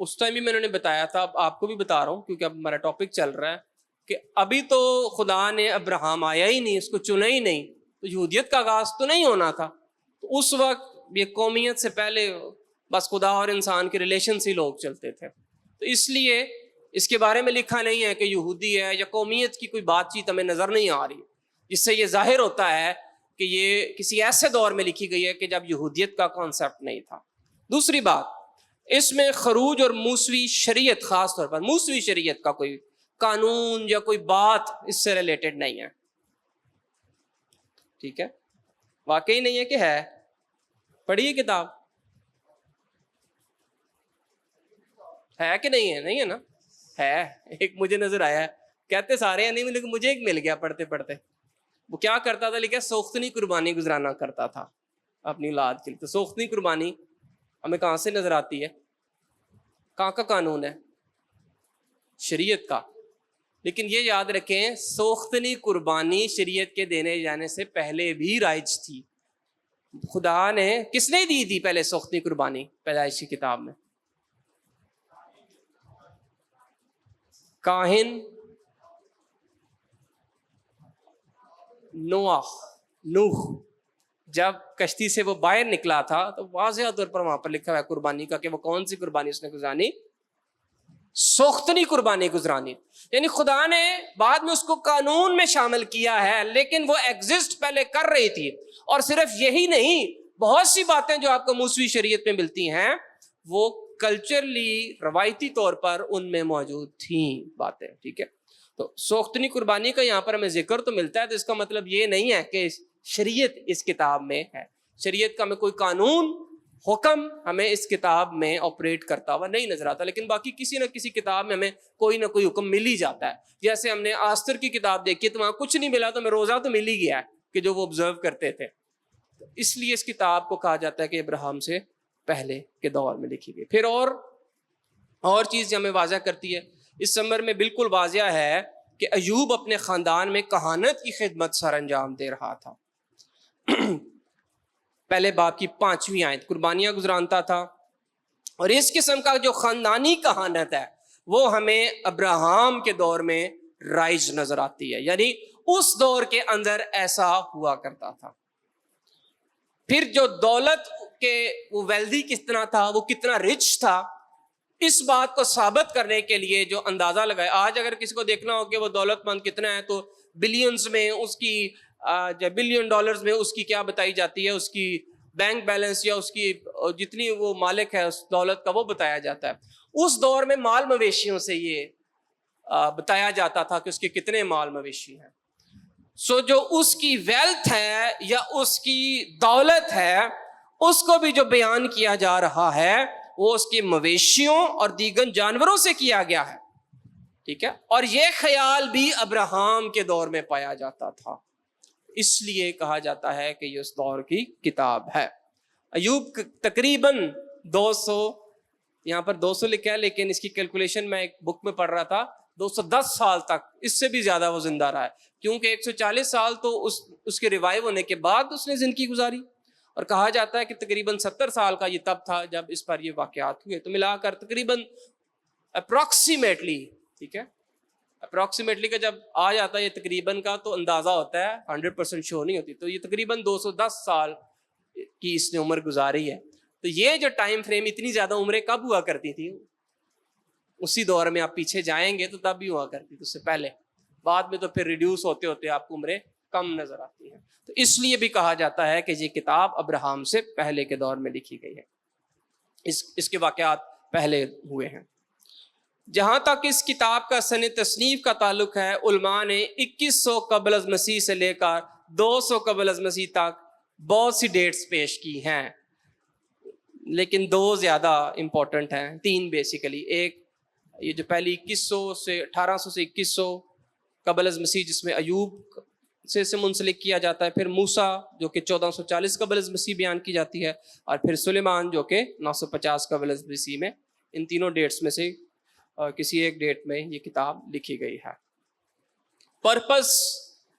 اس ٹائم بھی میں نے بتایا تھا, اب آپ کو بھی بتا رہا ہوں کیونکہ اب ہمارا ٹاپک چل رہا ہے, کہ ابھی تو خدا نے ابراہم آیا ہی نہیں, اس کو چنا ہی نہیں, تو یہودیت کا آغاز تو نہیں ہونا تھا. تو اس وقت یہ قومیت سے پہلے بس خدا اور انسان کے ریلیشن سے لوگ چلتے تھے. تو اس لیے اس کے بارے میں لکھا نہیں ہے کہ یہودی ہے یا قومیت کی کوئی بات چیت ہمیں نظر نہیں آ رہی, جس سے یہ ظاہر ہوتا ہے کہ یہ کسی ایسے دور میں لکھی گئی ہے کہ جب یہودیت کا کانسیپٹ نہیں تھا. دوسری بات, اس میں خروج اور موسوی شریعت, خاص طور پر موسوی شریعت کا کوئی قانون یا کوئی بات اس سے ریلیٹڈ نہیں ہے. ٹھیک ہے, واقعی نہیں ہے کہ ہے. پڑھیے کتاب, ہے کہ نہیں ہے؟ نہیں ہے نا, ہے. ایک مجھے نظر آیا ہے, کہتے سارے ہیں نہیں, لیکن مجھے ایک مل گیا پڑھتے پڑھتے. وہ کیا کرتا تھا, لکھا سوختنی قربانی گزرانا کرتا تھا اپنی اولاد کے لیے. تو سوختنی قربانی ہمیں کہاں سے نظر آتی ہے؟ کہاں کا قانون ہے؟ شریعت کا. لیکن یہ یاد رکھیں, سوختنی قربانی شریعت کے دینے جانے سے پہلے بھی رائج تھی. خدا نے کس نے دی تھی پہلے سوختنی قربانی پیدائش کی کتاب میں؟ کاہن نوح جب کشتی سے وہ باہر نکلا تھا تو واضح طور پر وہاں پر لکھا ہوا ہے قربانی کا کہ وہ کون سی قربانی اس نے گزرانی؟ سوختنی قربانی گزرانی. یعنی خدا نے بعد میں اس کو قانون میں شامل کیا ہے, لیکن وہ ایگزسٹ پہلے کر رہی تھی. اور صرف یہی نہیں, بہت سی باتیں جو آپ کو موسوی شریعت میں ملتی ہیں وہ کلچرلی روایتی طور پر ان میں موجود تھیں باتیں. ٹھیک ہے, تو سوختنی قربانی کا یہاں پر ہمیں ذکر تو ملتا ہے, تو اس کا مطلب یہ نہیں ہے کہ شریعت اس کتاب میں ہے. شریعت کا ہمیں کوئی قانون حکم ہمیں اس کتاب میں آپریٹ کرتا ہوا نہیں نظر آتا, لیکن باقی کسی نہ کسی کتاب میں ہمیں کوئی نہ کوئی حکم مل ہی جاتا ہے. جیسے ہم نے آستر کی کتاب دیکھی تو وہاں کچھ نہیں ملا, تو ہمیں روزہ تو مل ہی گیا ہے کہ جو وہ آبزرو کرتے تھے. اس لیے اس کتاب کو کہا جاتا ہے کہ ابراہیم سے پہلے کے دور میں لکھی گئی. پھر اور چیز جو ہمیں واضح کرتی ہے, اس سمر میں بالکل واضح ہے کہ ایوب اپنے خاندان میں کہانت کی خدمت سر انجام دے رہا تھا. پہلے باب کی 5ویں آیت, قربانیاں گزرانتا تھا. اور اس قسم کا جو خاندانی کہانت ہے وہ ہمیں ابراہیم کے دور میں رائج نظر آتی ہے, یعنی اس دور کے اندر ایسا ہوا کرتا تھا. پھر جو دولت کے وہ ویلدی کتنا تھا, وہ کتنا رچ تھا, اس بات کو ثابت کرنے کے لیے جو اندازہ لگائے. آج اگر کسی کو دیکھنا ہو کہ وہ دولت مند کتنا ہے تو بلینز میں اس کی بلین ڈالرز میں اس کی کیا بتائی جاتی ہے, اس کی بینک بیلنس یا اس کی جتنی وہ مالک ہے اس دولت کا وہ بتایا جاتا ہے. اس دور میں مال مویشیوں سے یہ بتایا جاتا تھا کہ اس کے کتنے مال مویشی ہیں. جو اس کی ویلتھ ہے یا اس کی دولت ہے, اس کو بھی جو بیان کیا جا رہا ہے وہ اس کے مویشیوں اور دیگر جانوروں سے کیا گیا ہے. ٹھیک ہے, اور یہ خیال بھی ابراہیم کے دور میں پایا جاتا تھا, اس لیے کہا جاتا ہے کہ یہ اس دور کی کتاب ہے. ایوب تقریباً 200, یہاں پر 200 لکھا ہے لیکن اس کی کیلکولیشن میں ایک بک میں پڑھ رہا تھا, 210 سال تک, اس سے بھی زیادہ وہ زندہ رہا ہے, کیونکہ 140 سال تو اس کے ریوائیو ہونے کے بعد اس نے زندگی گزاری. اور کہا جاتا ہے کہ تقریباً 70 سال کا یہ تب تھا جب اس پر یہ واقعات ہوئے. تو ملا کر تقریباً اپروکسیمیٹلی, ٹھیک ہے, اپروکسیمیٹلی کا جب آ جاتا ہے یہ تقریباً کا تو اندازہ ہوتا ہے, 100% شو نہیں ہوتی. تو یہ تقریباً 210 سال کی اس نے عمر گزاری ہے. تو یہ جو ٹائم فریم, اتنی زیادہ عمریں کب ہوا کرتی تھی؟ اسی دور میں آپ پیچھے جائیں گے تو تب بھی ہوا کرتی تھی, اس سے پہلے. بعد میں تو پھر ریڈیوس ہوتے ہوتے آپ کو عمریں کم نظر آتی ہیں. تو اس لیے بھی کہا جاتا ہے کہ یہ کتاب ابراہیم سے پہلے کے دور میں لکھی گئی ہے, اس کے واقعات پہلے ہوئے ہیں. جہاں تک اس کتاب کا سن تصنیف کا تعلق ہے, علماء نے 2100 قبل از مسیح سے لے کر 200 قبل از مسیح تک بہت سی ڈیٹس پیش کی ہیں. لیکن دو زیادہ امپورٹنٹ ہیں، تین بیسیکلی. ایک یہ جو پہلی 1800 سے 2100 قبل از مسیح جس میں ایوب سے منسلک کیا جاتا ہے، پھر موسیٰ جو کہ 1440 قبل از مسیح بیان کی جاتی ہے، اور پھر سلیمان جو کہ 950 قبل از مسیح میں. ان تینوں ڈیٹس میں سے کسی ایک ڈیٹ میں یہ کتاب لکھی گئی ہے. پرپس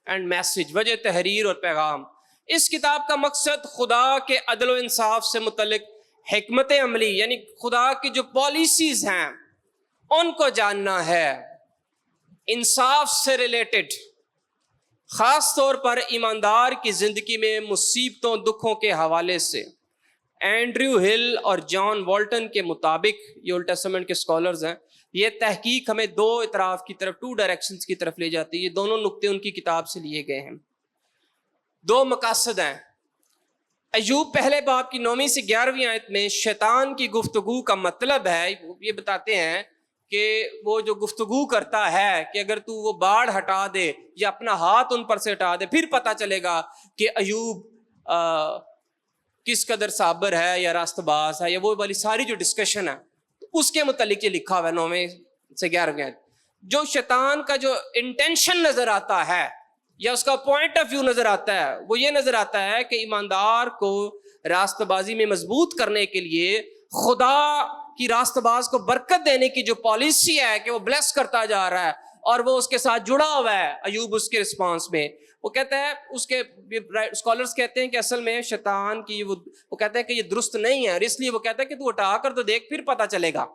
اینڈ میسج، وجہ تحریر اور پیغام. اس کتاب کا مقصد خدا کے عدل و انصاف سے متعلق حکمت عملی، یعنی خدا کی جو پالیسیز ہیں ان کو جاننا ہے، انصاف سے ریلیٹڈ، خاص طور پر ایماندار کی زندگی میں مصیبتوں دکھوں کے حوالے سے. اینڈریو ہل اور جان والٹن کے مطابق، یہ اولڈ ٹیسٹمنٹ کے اسکالرز ہیں، یہ تحقیق ہمیں دو اطراف کی طرف، ٹو ڈائریکشنز کی طرف لے جاتی ہے. یہ دونوں نقطے ان کی کتاب سے لیے گئے ہیں. دو مقاصد ہیں. ایوب پہلے باب کی 9 سے 11 آیت میں شیطان کی گفتگو کا مطلب ہے، یہ بتاتے ہیں کہ وہ جو گفتگو کرتا ہے کہ اگر تو وہ باڑ ہٹا دے یا اپنا ہاتھ ان پر سے ہٹا دے، پھر پتہ چلے گا کہ ایوب کس قدر صابر ہے یا راست باز ہے، یا وہ والی ساری جو ڈسکشن ہے اس کے متعلق یہ لکھا ہوا ہے 9 سے 11 آیت. جو شیطان کا جو انٹینشن نظر آتا ہے یا اس کا پوائنٹ آف ویو نظر آتا ہے، وہ یہ نظر آتا ہے کہ ایماندار کو راست بازی میں مضبوط کرنے کے لیے خدا کی راست باز کو برکت دینے کی جو پالیسی ہے کہ وہ بلیس کرتا جا رہا ہے اور وہ اس کے ساتھ جڑا ہوا ہے. ایوب اس کے رسپانس میں وہ کہتا ہے، اس کے اسکالرز کہتے ہیں کہ اصل میں شیطان کی وہ کہتے ہیں کہ یہ درست نہیں ہے، اور اس لیے وہ کہتا ہے کہ تو اٹھا کر تو دیکھ، پھر پتہ چلے گا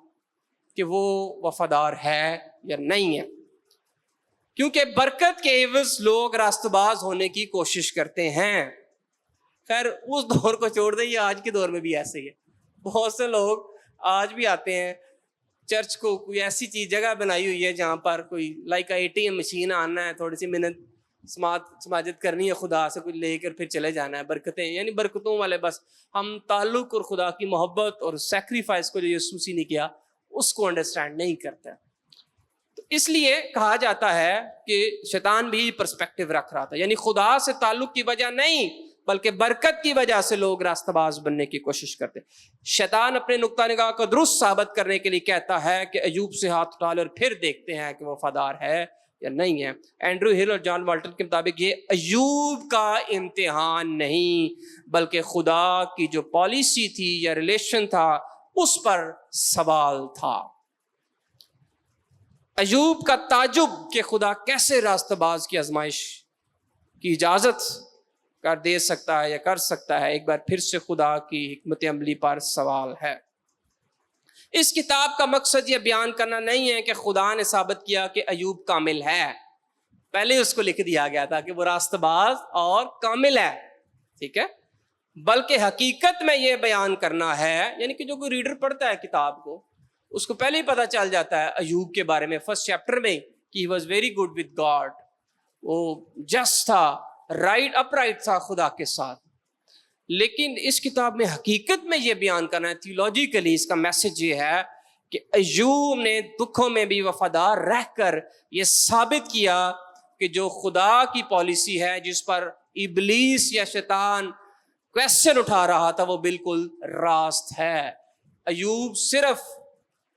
کہ وہ وفادار ہے یا نہیں ہے. کیونکہ برکت کے عوض لوگ راست باز ہونے کی کوشش کرتے ہیں. خیر اس دور کو چھوڑ دیں، یہ آج کے دور میں بھی ایسے ہی ہے. بہت سے لوگ آج بھی آتے ہیں چرچ کو، کوئی ایسی چیز جگہ بنائی ہوئی ہے جہاں پر کوئی لائک ATM مشین آنا ہے، تھوڑی سی منت سماجت کرنی ہے خدا سے، کوئی لے کر پھر چلے جانا ہے. برکتیں یعنی برکتوں والے، بس ہم تعلق اور خدا کی محبت اور سیکریفائس کو جو یسوسی نے کیا اس کو انڈرسٹینڈ نہیں کرتا. تو اس لیے کہا جاتا ہے کہ شیطان بھی پرسپیکٹو رکھ رہا تھا، یعنی خدا سے تعلق کی وجہ نہیں بلکہ برکت کی وجہ سے لوگ راستہ باز بننے کی کوشش کرتے. شیطان اپنے نقطہ نگاہ کو درست ثابت کرنے کے لیے کہتا ہے کہ ایوب سے ہاتھ اٹھا لے اور پھر دیکھتے ہیں کہ وہ وفادار ہے یا نہیں ہے. اینڈریو ہل اور جان والٹن کے مطابق یہ ایوب کا امتحان نہیں بلکہ خدا کی جو پالیسی تھی یا ریلیشن تھا اس پر سوال تھا. ایوب کا تعجب کہ خدا کیسے راستہ باز کی آزمائش کی اجازت کر دے سکتا ہے یا کر سکتا ہے، ایک بار پھر سے خدا کی حکمت عملی پر سوال ہے. اس کتاب کا مقصد یہ بیان کرنا نہیں ہے کہ خدا نے ثابت کیا کہ ایوب کامل ہے، پہلے اس کو لکھ دیا گیا تھا کہ وہ راستہ باز اور کامل ہے، ٹھیک ہے، بلکہ حقیقت میں یہ بیان کرنا ہے، یعنی کہ جو کوئی ریڈر پڑھتا ہے کتاب کو اس کو پہلے ہی پتہ چل جاتا ہے ایوب کے بارے میں فرسٹ چیپٹر میں کہ he was very good with God, وہ جسٹ تھا، رائٹ اپ رائٹ تھا خدا کے ساتھ. لیکن اس کتاب میں حقیقت میں یہ بیان کرنا ہے، تھیولوجیکلی اس کا میسج یہ ہے کہ ایوب نے دکھوں میں بھی وفادار رہ کر یہ ثابت کیا کہ جو خدا کی پالیسی ہے جس پر ابلیس یا شیطان کویسچن اٹھا رہا تھا وہ بالکل راست ہے. ایوب صرف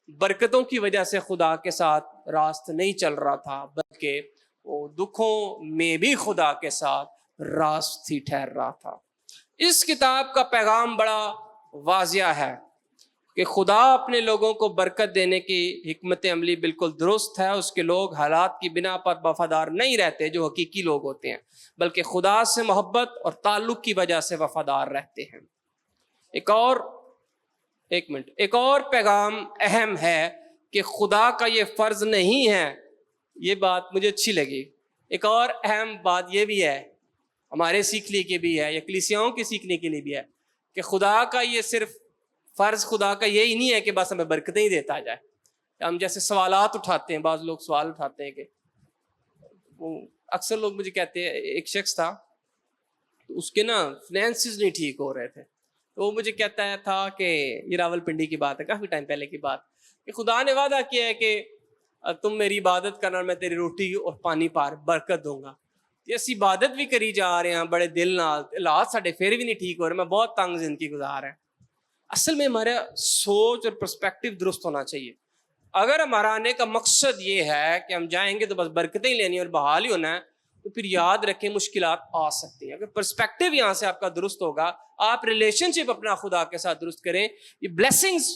برکتوں کی وجہ سے خدا کے ساتھ راست نہیں چل رہا تھا بلکہ وہ دکھوں میں بھی خدا کے ساتھ راست ہی ٹھہر رہا تھا. اس کتاب کا پیغام بڑا واضح ہے کہ خدا اپنے لوگوں کو برکت دینے کی حکمت عملی بالکل درست ہے. اس کے لوگ حالات کی بنا پر وفادار نہیں رہتے جو حقیقی لوگ ہوتے ہیں، بلکہ خدا سے محبت اور تعلق کی وجہ سے وفادار رہتے ہیں. ایک اور پیغام اہم ہے کہ خدا کا یہ فرض نہیں ہے، یہ بات مجھے اچھی لگی. ایک اور اہم بات یہ بھی ہے، ہمارے سیکھنے کے بھی ہے یا کلیسیاؤں کے سیکھنے کے لیے بھی ہے، کہ خدا کا یہ صرف فرض خدا کا یہی نہیں ہے کہ بس ہمیں برکتیں ہی دیتا جائے. ہم جیسے سوالات اٹھاتے ہیں، بعض لوگ سوال اٹھاتے ہیں کہ اکثر لوگ مجھے کہتے ہیں، ایک شخص تھا اس کے نا فنانسز نہیں ٹھیک ہو رہے تھے، تو وہ مجھے کہتا تھا کہ یہ راول پنڈی کی بات ہے، کافی ٹائم پہلے کی بات، کہ خدا نے وعدہ کیا ہے کہ تم میری عبادت کرنا، میں تیری روٹی اور پانی پر برکت دوں گا. یہ عبادت بھی کری جا رہے ہیں بڑے دل نال، حالات ساڈے پھر بھی نہیں ٹھیک ہو رہے، میں بہت تنگ زندگی گزار رہا ہوں. اصل میں ہمارا سوچ اور پرسپیکٹو درست ہونا چاہیے. اگر ہمارا آنے کا مقصد یہ ہے کہ ہم جائیں گے تو بس برکتیں ہی لینی اور بحال ہی ہونا ہے, تو پھر یاد رکھیں مشکلات آ سکتی ہیں. اگر پرسپیکٹو یہاں سے آپ کا درست ہوگا, آپ ریلیشن شپ اپنا خدا کے ساتھ درست کریں, یہ بلیسنگز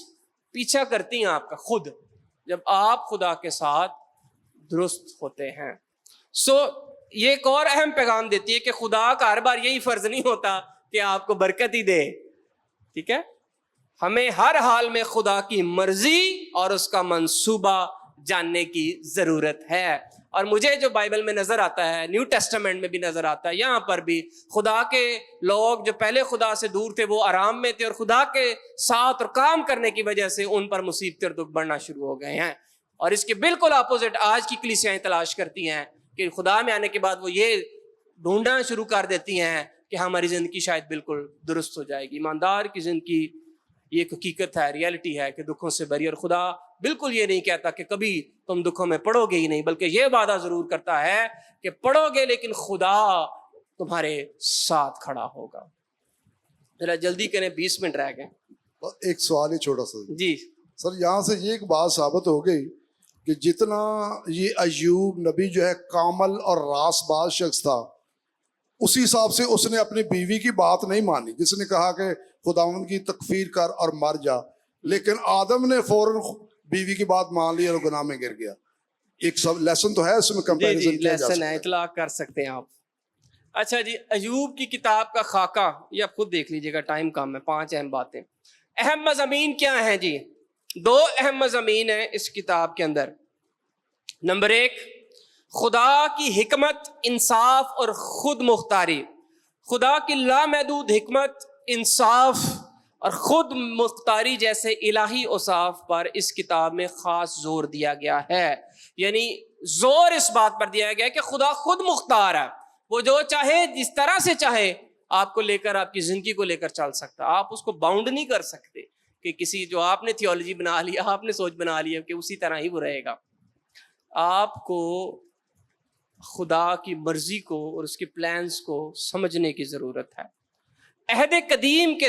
پیچھا کرتی ہیں آپ کا خود جب آپ خدا کے ساتھ درست ہوتے ہیں. یہ ایک اور اہم پیغام دیتی ہے کہ خدا کا ہر بار یہی فرض نہیں ہوتا کہ آپ کو برکت ہی دے. ٹھیک ہے, ہمیں ہر حال میں خدا کی مرضی اور اس کا منصوبہ جاننے کی ضرورت ہے. اور مجھے جو بائبل میں نظر آتا ہے, نیو ٹیسٹامنٹ میں بھی نظر آتا ہے, یہاں پر بھی خدا کے لوگ جو پہلے خدا سے دور تھے وہ آرام میں تھے, اور خدا کے ساتھ اور کام کرنے کی وجہ سے ان پر مصیبتیں اور دکھ بڑھنا شروع ہو گئے ہیں. اور اس کے بالکل اپوزٹ آج کی کلیسیاں تلاش کرتی ہیں کہ خدا میں آنے کے بعد وہ یہ ڈھونڈنا شروع کر دیتی ہیں کہ ہماری زندگی شاید بالکل درست ہو جائے گی. ایماندار کی زندگی یہ ایک حقیقت ہے, ریالٹی ہے کہ دکھوں سے بری, اور خدا بالکل یہ نہیں کہتا کہ کبھی تم دکھوں میں پڑو گے ہی نہیں, بلکہ یہ وعدہ ضرور کرتا ہے کہ پڑو گے لیکن خدا تمہارے ساتھ کھڑا ہوگا. ذرا جلدی کریں, 20 منٹ رہ گئے. ایک سوال ہی چھوٹا سا جی سر, یہاں سے یہ ایک بات ثابت ہو گئی کہ جتنا یہ ایوب نبی جو ہے کامل اور راست باز شخص تھا, اسی حساب سے اس نے اپنی بیوی کی بات نہیں مانی جس نے کہا کہ خداوند کی تکفیر کر اور مر جا, لیکن آدم نے فوراً بیوی کی بات مان لی اور گناہ میں گر گیا. ایک سب لیسن تو ہے اس میں, کمپیریزن کیا جا لیسن ہے, سکتا ہے. اطلاق کر سکتے ہیں آپ. اچھا جی, ایوب کی کتاب کا خاکہ یہ آپ خود دیکھ لیجئے گا, ٹائم کم ہے. 5 اہم باتیں. اہم مضامین کیا ہیں جی؟ 2 اہم مضامین ہیں اس کتاب کے اندر. نمبر 1, خدا کی حکمت, انصاف اور خود مختاری. خدا کی لامحدود حکمت, انصاف اور خود مختاری جیسے الہی اوصاف پر اس کتاب میں خاص زور دیا گیا ہے. یعنی زور اس بات پر دیا گیا ہے کہ خدا خود مختار ہے, وہ جو چاہے جس طرح سے چاہے آپ کو لے کر, آپ کی زندگی کو لے کر چل سکتا. آپ اس کو باؤنڈ نہیں کر سکتے کہ کسی جو آپ نے تھیولوجی بنا لیا, آپ نے سوچ بنا لیا کہ اسی طرح ہی وہ رہے گا. آپ کو خدا کی مرضی کو اور اس کے پلانز کو سمجھنے کی ضرورت ہے. عہد قدیم کے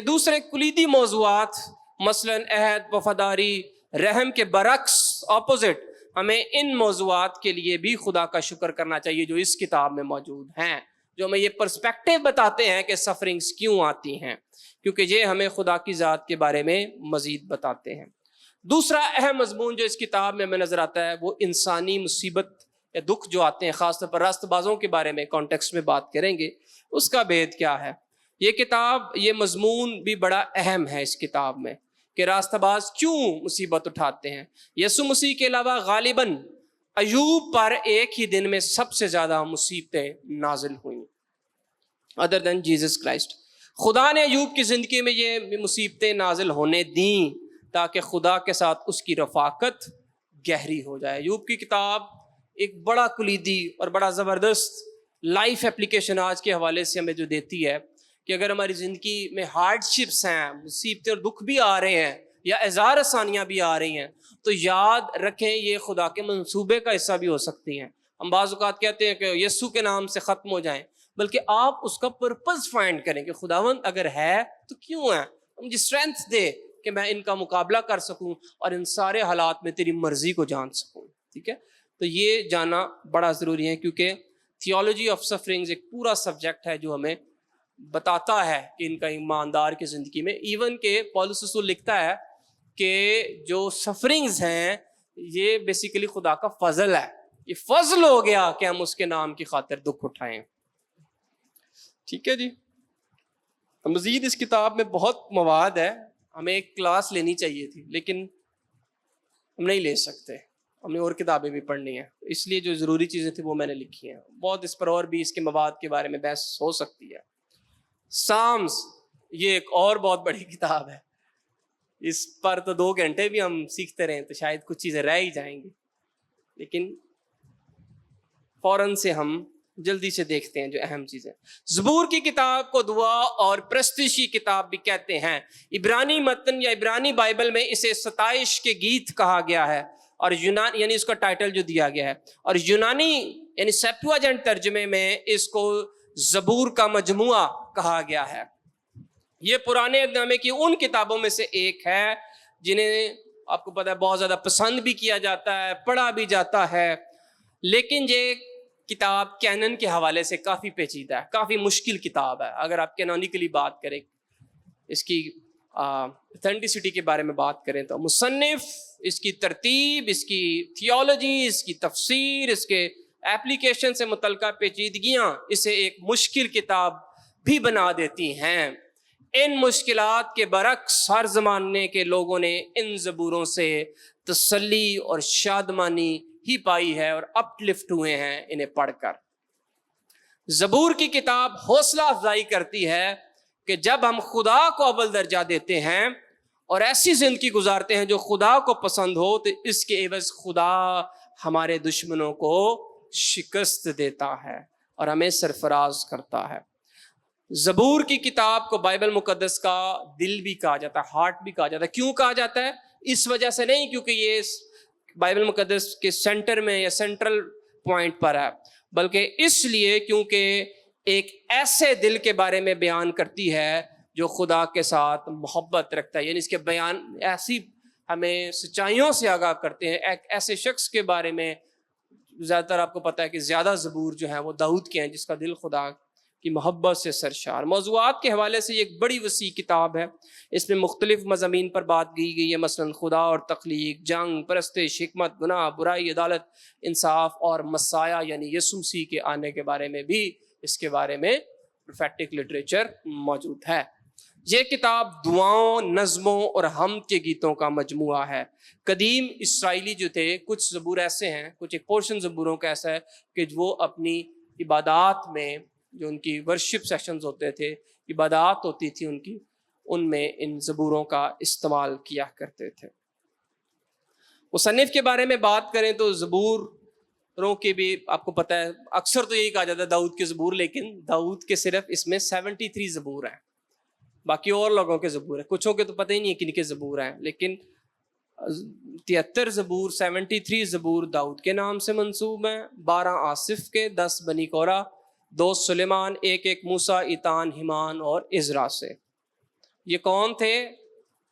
دوسرے کلیدی موضوعات مثلا عہد, وفاداری, رحم کے برعکس اپوزٹ, ہمیں ان موضوعات کے لیے بھی خدا کا شکر کرنا چاہیے جو اس کتاب میں موجود ہیں, جو ہمیں یہ پرسپیکٹو بتاتے ہیں کہ سفرنگز کیوں آتی ہیں, کیونکہ یہ ہمیں خدا کی ذات کے بارے میں مزید بتاتے ہیں. دوسرا اہم مضمون جو اس کتاب میں ہمیں نظر آتا ہے وہ انسانی مصیبت یا دکھ جو آتے ہیں, خاص طور پر راست بازوں کے بارے میں کانٹیکسٹ میں بات کریں گے, اس کا بھید کیا ہے. یہ کتاب, یہ مضمون بھی بڑا اہم ہے اس کتاب میں کہ راستہ باز کیوں مصیبت اٹھاتے ہیں. یسوع مسیح کے علاوہ غالباً ایوب پر ایک ہی دن میں سب سے زیادہ مصیبتیں نازل ہوئیں ادر دین جیسس کرائسٹ. خدا نے ایوب کی زندگی میں یہ مصیبتیں نازل ہونے دیں تاکہ خدا کے ساتھ اس کی رفاقت گہری ہو جائے. ایوب کی کتاب ایک بڑا کلیدی اور بڑا زبردست لائف اپلیکیشن آج کے حوالے سے ہمیں جو دیتی ہے کہ اگر ہماری زندگی میں ہارڈ شپس ہیں, مصیبتیں اور دکھ بھی آ رہے ہیں یا اعزار آسانیاں بھی آ رہی ہیں, تو یاد رکھیں یہ خدا کے منصوبے کا حصہ بھی ہو سکتی ہیں. ہم بعض اوقات کہتے ہیں کہ یسوع کے نام سے ختم ہو جائیں, بلکہ آپ اس کا پرپز فائنڈ کریں کہ خداوند اگر ہے تو کیوں ہے, مجھے اسٹرینتھ دے کہ میں ان کا مقابلہ کر سکوں اور ان سارے حالات میں تیری مرضی کو جان سکوں. ٹھیک ہے, تو یہ جاننا بڑا ضروری ہے کیونکہ تھیولوجی آف سفرنگز ایک پورا سبجیکٹ ہے جو ہمیں بتاتا ہے کہ ان کا ایماندار کی زندگی میں, ایون کہ پولس رسول لکھتا ہے کہ جو سفرنگز ہیں یہ بیسیکلی خدا کا فضل ہے, یہ فضل ہو گیا کہ ہم اس کے نام کی خاطر دکھ اٹھائیں. ٹھیک ہے جی, مزید اس کتاب میں بہت مواد ہے, ہمیں ایک کلاس لینی چاہیے تھی لیکن ہم نہیں لے سکتے, ہم نے اور کتابیں بھی پڑھنی ہیں, اس لیے جو ضروری چیزیں تھیں وہ میں نے لکھی ہیں. بہت اس پر اور بھی اس کے مواد کے بارے میں بحث ہو سکتی ہے. سامز یہ ایک اور بہت بڑی کتاب ہے, اس پر تو 2 گھنٹے بھی ہم سیکھتے رہیں تو شاید کچھ چیزیں رہ ہی جائیں گی, لیکن فوراً سے ہم جلدی سے دیکھتے ہیں جو اہم چیزیں. زبور کی کتاب کو دعا اور پرستش کی کتاب بھی کہتے ہیں. عبرانی متن یا عبرانی بائبل میں اسے ستائش کے گیت کہا گیا ہے, اور یونان یعنی اس کا ٹائٹل جو دیا گیا ہے, اور یونانی یعنی سیپٹوجنٹ ترجمے میں اس کو زبور کا مجموعہ کہا گیا ہے. یہ پرانے عہد نامے کی ان کتابوں میں سے ایک ہے جنہیں آپ کو پتہ ہے بہت زیادہ پسند بھی کیا جاتا ہے، پڑھا بھی جاتا ہے، لیکن یہ کتاب کینن کے حوالے سے کافی پیچیدہ ہے، کافی مشکل کتاب ہے۔ اگر آپ کینونیکلی بات کریں، اس کی اتھینٹسٹی کے بارے میں بات کریں تو مصنف، اس کی ترتیب، اس کی تھیولوجی، اس کی تفسیر، اس کے ایپلیکیشن سے متعلقہ پیچیدگیاں اسے ایک مشکل کتاب بھی بنا دیتی ہیں۔ ان مشکلات کے برعکس ہر زمانے کے لوگوں نے ان زبوروں سے تسلی اور شادمانی ہی پائی ہے اور اپلفٹ ہوئے ہیں انہیں پڑھ کر۔ زبور کی کتاب حوصلہ افزائی کرتی ہے کہ جب ہم خدا کو اول درجہ دیتے ہیں اور ایسی زندگی گزارتے ہیں جو خدا کو پسند ہو، تو اس کے عوض خدا ہمارے دشمنوں کو شکست دیتا ہے اور ہمیں سرفراز کرتا ہے۔ زبور کی کتاب کو بائبل مقدس کا دل بھی کہا جاتا ہے، ہارٹ بھی کہا جاتا ہے۔ کیوں کہا جاتا ہے؟ اس وجہ سے نہیں کیونکہ یہ بائبل مقدس کے سینٹر میں یا سینٹرل پوائنٹ پر ہے، بلکہ اس لیے کیونکہ ایک ایسے دل کے بارے میں بیان کرتی ہے جو خدا کے ساتھ محبت رکھتا ہے، یعنی اس کے بیان ایسی ہمیں سچائیوں سے آگاہ کرتے ہیں۔ ایک ایسے شخص کے بارے میں زیادہ تر آپ کو پتہ ہے کہ زیادہ زبور جو ہیں وہ داؤد کے ہیں، جس کا دل خدا کی محبت سے سرشار۔ موضوعات کے حوالے سے یہ ایک بڑی وسیع کتاب ہے، اس میں مختلف مضامین پر بات کی گئی ہے، مثلا خدا اور تخلیق، جنگ، پرستش، حکمت، گناہ، برائی، عدالت، انصاف اور مسیح یعنی یسوع مسیح کے آنے کے بارے میں بھی اس کے بارے میں پروفیٹک لٹریچر موجود ہے۔ یہ کتاب دعاؤں، نظموں اور حمد کے گیتوں کا مجموعہ ہے۔ قدیم اسرائیلی جو تھے، کچھ زبور ایسے ہیں، کچھ ایک پورشن زبوروں کا ایسا ہے کہ وہ اپنی عبادات میں، جو ان کی ورشپ سیشنز ہوتے تھے، عبادات ہوتی تھی ان میں ان زبوروں کا استعمال کیا کرتے تھے۔ مصنف کے بارے میں بات کریں تو زبوروں کے بھی آپ کو پتہ ہے اکثر تو یہی کہا جاتا ہے داؤد کے زبور، لیکن داؤد کے صرف اس میں 73 زبور ہیں، باقی اور لوگوں کے زبور ہیں، کچھوں کے تو پتہ ہی نہیں ہے کن کے زبور ہیں، لیکن 73 زبور، 73 زبور داؤد کے نام سے منسوب ہیں، 12 آصف کے، 10 بنی کورہ، 2 سلیمان، ایک موسیٰ، ایتان، ہیمان اور عزرا سے۔ یہ کون تھے؟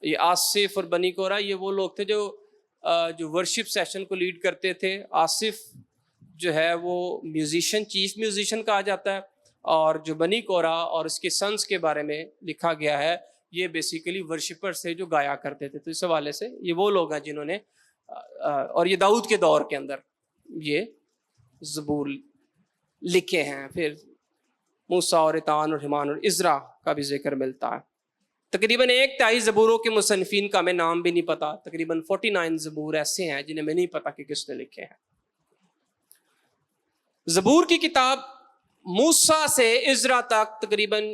یہ آصف اور بنی کورہ یہ وہ لوگ تھے جو ورشپ سیشن کو لیڈ کرتے تھے۔ آصف جو ہے وہ میوزیشن، چیف میوزیشن کہا جاتا ہے، اور جو بنی کورہ اور اس کے سنس کے بارے میں لکھا گیا ہے، یہ بیسیکلی ورشپر سے جو گایا کرتے تھے۔ تو اس حوالے سے یہ وہ لوگ ہیں جنہوں نے اور یہ داؤد کے دور کے اندر یہ زبور لکھے ہیں۔ پھر موسیٰ اور ایتان اور ہیمان اور عزرا کا بھی ذکر ملتا ہے۔ تقریباً 1/3 زبوروں کے مصنفین کا ہمیں نام بھی نہیں پتا، تقریباً 49 زبور ایسے ہیں جنہیں میں نہیں پتا کہ کس نے لکھے ہیں۔ زبور کی کتاب موسیٰ سے عزرا تک تقریباً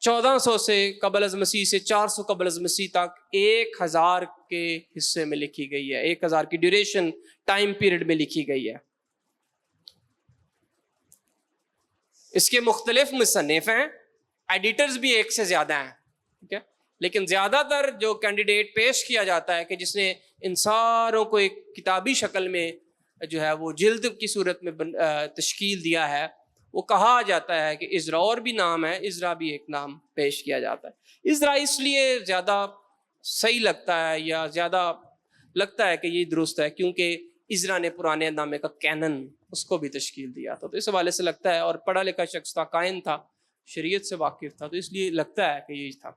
1400 سے قبل از مسیح سے 400 قبل از مسیح تک 1000 کے حصے میں لکھی گئی ہے، 1000 کی ڈیوریشن ٹائم پیریڈ میں لکھی گئی ہے۔ اس کے مختلف مصنف ہیں، ایڈیٹرز بھی ایک سے زیادہ ہیں، ٹھیک ہے، لیکن زیادہ تر جو کینڈیڈیٹ پیش کیا جاتا ہے کہ جس نے ان ساروں کو ایک کتابی شکل میں جو ہے وہ جلد کی صورت میں تشکیل دیا ہے، وہ کہا جاتا ہے کہ عزرا، اور بھی نام ہے، عزرا بھی ایک نام پیش کیا جاتا ہے۔ عزرا اس لیے زیادہ صحیح لگتا ہے یا زیادہ لگتا ہے کہ یہ درست ہے کیونکہ عزرا نے پرانے نامے کا کینن اس کو بھی تشکیل دیا تھا، تو اس حوالے سے لگتا ہے، اور پڑھا لکھا شخص تھا، قائن تھا، شریعت سے واقف تھا، تو اس لیے لگتا ہے کہ یہی تھا۔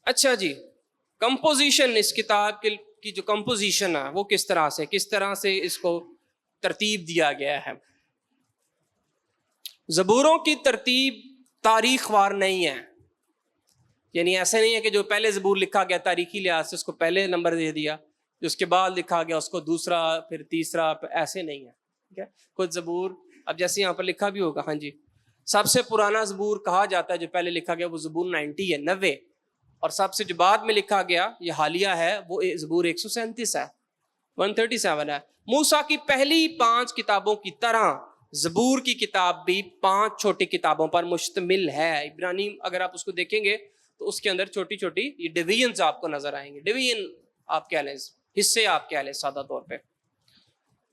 اچھا جی، کمپوزیشن، اس کتاب کی جو کمپوزیشن ہے وہ کس طرح سے اس کو ترتیب دیا گیا ہے۔ زبوروں کی ترتیب تاریخ وار نہیں ہے، یعنی ایسے نہیں ہے کہ جو پہلے زبور لکھا گیا تاریخی لحاظ سے اس کو پہلے نمبر دے دیا، جو اس کے بعد لکھا گیا اس کو دوسرا، پھر تیسرا، ایسے نہیں ہے، ٹھیک ہے۔ کچھ زبور اب جیسے یہاں پر لکھا بھی ہوگا، ہاں جی، سب سے پرانا زبور کہا جاتا ہے جو پہلے لکھا گیا وہ زبور 90 ہے، 90، اور سب سے جو بعد میں لکھا گیا یہ حالیہ ہے وہ زبور 137 ہے، 137 ہے۔ موسیٰ کی پہلی 5 کتابوں کی طرح زبور کی کتاب بھی 5 چھوٹی کتابوں پر مشتمل ہے۔ عبرانی اگر آپ اس کو دیکھیں گے تو اس کے اندر چھوٹی چھوٹی یہ ڈویژنز آپ کو نظر آئیں گے، ڈویژن آپ کہہ لیں، حصے آپ کہہ لیں سادہ طور پہ۔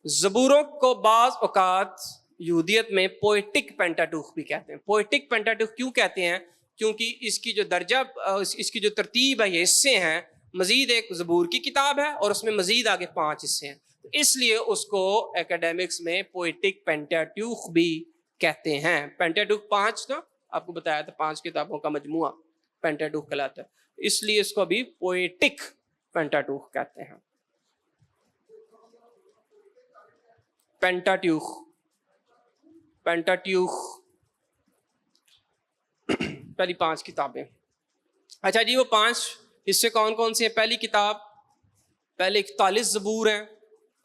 زبوروں کو بعض اوقات یہودیت میں پوئٹک پینٹاٹوک بھی کہتے ہیں. پوئٹک پینٹاٹوک کیوں کہتے ہیں؟ کیونکہ اس کی جو درجہ اس کی جو ترتیب ہے، یہ حصے ہیں. مزید ایک زبور کی کتاب ہے اور اس میں مزید آگے 5 حصے ہیں، اس لیے اس کو ایکیڈیمکس میں پوئٹک پینٹاٹوک بھی کہتے ہیں. پینٹاٹوک 5 نا آپ کو بتایا تھا، 5 کتابوں کا مجموعہ پینٹاٹوک کہلاتا ہے، اس لیے اس کو بھی پوئٹک پینٹاٹوک کہتے ہیں. پینٹاٹوک پہلی 5 کتابیں. اچھا جی، وہ 5 حصے کون کون سے ہیں؟ پہلی کتاب، پہلے 41 زبور ہیں.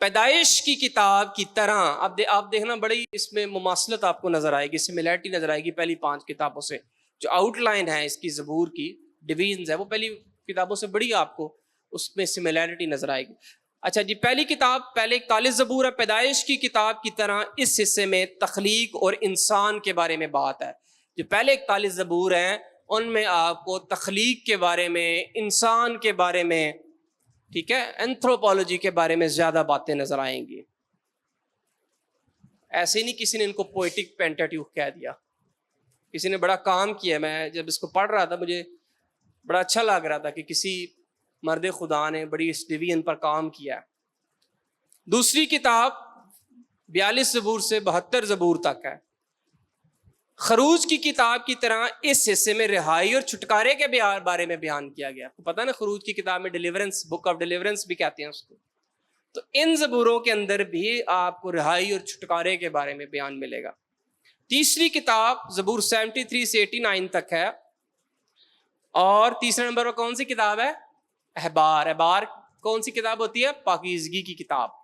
پیدائش کی کتاب کی طرح آپ دیکھنا بڑی اس میں مماثلت آپ کو نظر آئے گی، سملیرٹی نظر آئے گی پہلی 5 کتابوں سے. جو آؤٹ لائن ہے اس کی زبور کی ڈویژنز ہے، وہ پہلی کتابوں سے بڑی آپ کو اس میں سملیرٹی نظر آئے گی. اچھا جی، پہلی کتاب پہلے 41 زبور ہے. پیدائش کی کتاب کی طرح اس حصے میں تخلیق اور انسان کے بارے میں بات ہے. جو پہلے 41 زبور ہیں ان میں آپ کو تخلیق کے بارے میں، انسان کے بارے میں، ٹھیک ہے، اینتھروپولوجی کے بارے میں زیادہ باتیں نظر آئیں گی. ایسے نہیں کسی نے ان کو پوئٹک پینٹاٹیوک کہہ دیا، کسی نے بڑا کام کیا. میں جب اس کو پڑھ رہا تھا مجھے بڑا اچھا لگ رہا تھا کہ کسی مرد خدا نے بڑی اس ڈویژن پر کام کیا. دوسری کتاب 42 زبور سے 72 زبور تک ہے. خروج کی کتاب کی طرح اس حصے میں رہائی اور چھٹکارے کے بارے میں بیان کیا گیا. آپ کو پتا نا خروج کی کتاب میں ڈیلیورنس، بک آف ڈیلیورنس بھی کہتے ہیں اس کو. تو ان زبوروں کے اندر بھی آپ کو رہائی اور چھٹکارے کے بارے میں بیان ملے گا. تیسری کتاب زبور 73 سے 89 تک ہے. اور تیسرے نمبر پر کون سی کتاب ہے؟ احبار. احبار کون سی کتاب ہوتی ہے؟ پاکیزگی کی کتاب.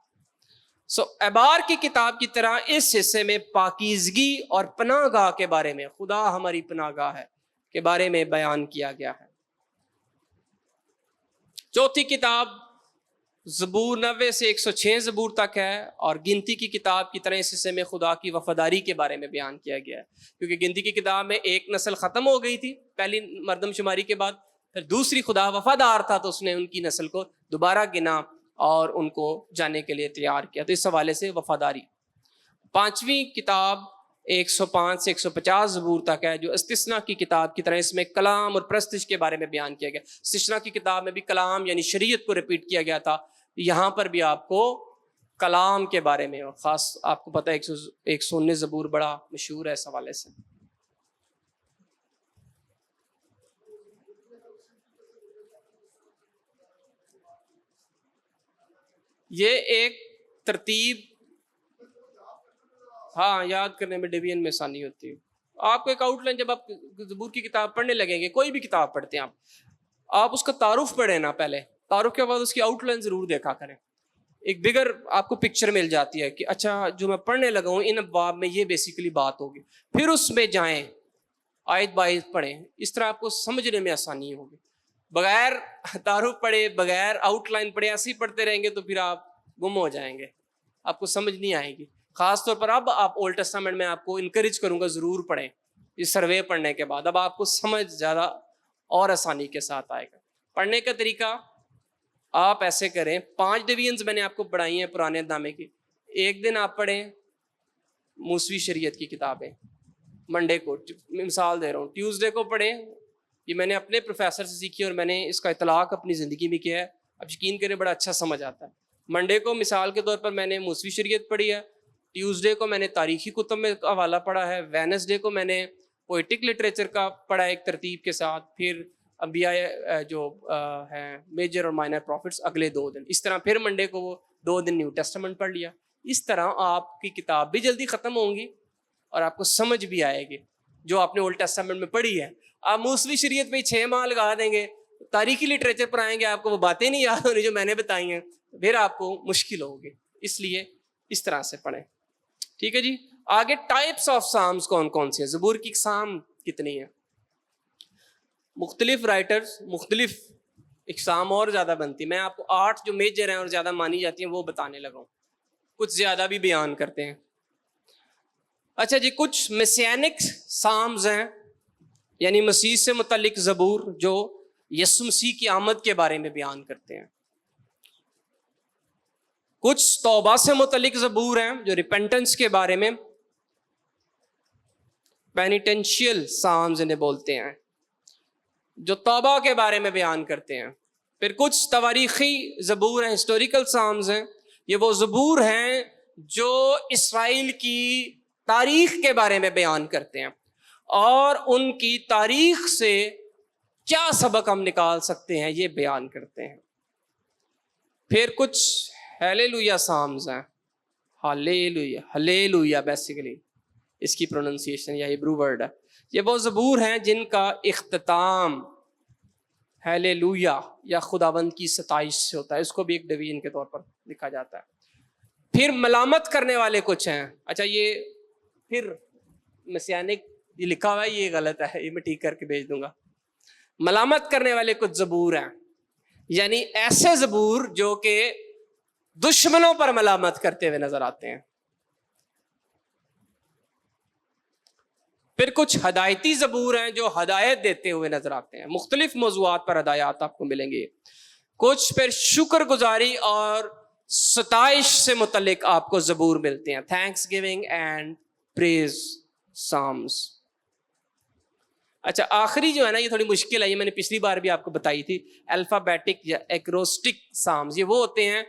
احبار کی کتاب کی طرح اس حصے میں پاکیزگی اور پناہ گاہ کے بارے میں، خدا ہماری پناہ گاہ ہے، کے بارے میں بیان کیا گیا ہے. چوتھی کتاب زبور 90 سے 106 زبور تک ہے اور گنتی کی کتاب کی طرح اس حصے میں خدا کی وفاداری کے بارے میں بیان کیا گیا ہے. کیونکہ گنتی کی کتاب میں ایک نسل ختم ہو گئی تھی پہلی مردم شماری کے بعد، پھر دوسری خدا وفادار تھا تو اس نے ان کی نسل کو دوبارہ گنا اور ان کو جانے کے لیے تیار کیا. تو اس حوالے سے وفاداری. پانچویں کتاب 105 سے 150 زبور تک ہے جو استثنا کی کتاب کی طرح اس میں کلام اور پرستش کے بارے میں بیان کیا گیا. استثنا کی کتاب میں بھی کلام یعنی شریعت کو ریپیٹ کیا گیا تھا، یہاں پر بھی آپ کو کلام کے بارے میں، اور خاص آپ کو پتہ ہے 119 زبور بڑا مشہور ہے اس حوالے سے. یہ ایک ترتیب، ہاں یاد کرنے میں ڈویژن میں آسانی ہوتی ہے. آپ کو ایک آؤٹ لائن، جب آپ زبور کی کتاب پڑھنے لگیں گے، کوئی بھی کتاب پڑھتے ہیں آپ اس کا تعارف پڑھیں نا پہلے، تعارف کے بعد اس کی آؤٹ لائن ضرور دیکھا کریں. ایک بگر آپ کو پکچر مل جاتی ہے کہ اچھا جو میں پڑھنے لگا ہوں ان ابواب میں یہ بیسیکلی بات ہوگی، پھر اس میں جائیں آیت بآیت پڑھیں. اس طرح آپ کو سمجھنے میں آسانی ہوگی. بغیر تعارف پڑھے، بغیر آؤٹ لائن پڑھے ایسے ہی پڑھتے رہیں گے تو پھر آپ گم ہو جائیں گے، آپ کو سمجھ نہیں آئے گی. خاص طور پر اب آپ اولڈ ٹیسٹامنٹ میں آپ کو انکریج کروں گا ضرور پڑھیں. اس سروے پڑھنے کے بعد اب آپ کو سمجھ زیادہ اور آسانی کے ساتھ آئے گا. پڑھنے کا طریقہ آپ ایسے کریں، 5 ڈویژنز میں نے آپ کو پڑھائی ہیں پرانے نامے کی. ایک دن آپ پڑھیں موسوی شریعت کی کتابیں، منڈے کو، مثال دے رہا ہوں، ٹیوزڈے کو پڑھیں. یہ میں نے اپنے پروفیسر سے سیکھی اور میں نے اس کا اطلاق اپنی زندگی میں کیا ہے. اب یقین کریں بڑا اچھا سمجھ آتا ہے. منڈے کو مثال کے طور پر میں نے موسوی شریعت پڑھی ہے، ٹیوزڈے کو میں نے تاریخی کتب میں حوالہ پڑھا ہے، وینسڈے کو میں نے پوئٹک لٹریچر کا پڑھا ایک ترتیب کے ساتھ، پھر انبیاء جو ہیں میجر اور مائنر پروفٹس اگلے 2 دن، اس طرح پھر منڈے کو وہ 2 دن نیو ٹیسٹمنٹ پڑھ لیا. اس طرح آپ کی کتاب بھی جلدی ختم ہوں گی اور آپ کو سمجھ بھی آئے گی جو آپ نے اولڈ ٹیسٹمنٹ میں پڑھی ہے. آپ موسوی شریعت پہ 6 ماہ لگا دیں گے، تاریخی لٹریچر پر آئیں گے، آپ کو وہ باتیں نہیں یاد ہونی جو میں نے بتائی ہیں، پھر آپ کو مشکل ہوگی. اس لیے اس طرح سے پڑھیں. ٹھیک ہے جی. آگے ٹائپس آف سامز کون کون سی ہیں، زبور کی اقسام کتنی ہیں. مختلف رائٹرز مختلف اقسام اور زیادہ بنتی. میں آپ کو 8 جو میجر ہیں اور زیادہ مانی جاتی ہیں وہ بتانے لگا ہوں، کچھ زیادہ بھی بیان کرتے ہیں. اچھا جی، کچھ مسیانک سامز ہیں یعنی مسیح سے متعلق زبور جو یسوع مسیح کی آمد کے بارے میں بیان کرتے ہیں. کچھ توبہ سے متعلق زبور ہیں جو ریپنٹنس کے بارے میں پینیٹینشیل سامز انہیں بولتے ہیں، جو توبہ کے بارے میں بیان کرتے ہیں. پھر کچھ تواریخی زبور ہیں، ہسٹوریکل سامز ہیں. یہ وہ زبور ہیں جو اسرائیل کی تاریخ کے بارے میں بیان کرتے ہیں اور ان کی تاریخ سے کیا سبق ہم نکال سکتے ہیں یہ بیان کرتے ہیں. پھر کچھ ہیلیلویا سامز ہیں. ہلیلویا بیسیکلی اس کی پروننسیشن یا ہیبرو ورڈ ہے. یہ وہ زبور ہیں جن کا اختتام ہیلیلویا یا خداوند کی ستائش سے ہوتا ہے. اس کو بھی ایک ڈویژن کے طور پر لکھا جاتا ہے. پھر ملامت کرنے والے کچھ ہیں. اچھا یہ پھر مسیانک یہ لکھا ہوا ہے، یہ غلط ہے، یہ میں ٹھیک کر کے بھیج دوں گا. ملامت کرنے والے کچھ زبور ہیں، یعنی ایسے زبور جو کہ دشمنوں پر ملامت کرتے ہوئے نظر آتے ہیں. پھر کچھ ہدایتی زبور ہیں جو ہدایت دیتے ہوئے نظر آتے ہیں. مختلف موضوعات پر ہدایات آپ کو ملیں گے. کچھ پھر شکر گزاری اور ستائش سے متعلق آپ کو زبور ملتے ہیں، thanks giving and praise psalms. اچھا آخری جو ہے نا یہ تھوڑی مشکل ہے، یہ میں نے پچھلی بار بھی آپ کو بتائی تھی. الفابیٹک یا ایکروسٹک سامز، یہ وہ ہوتے ہیں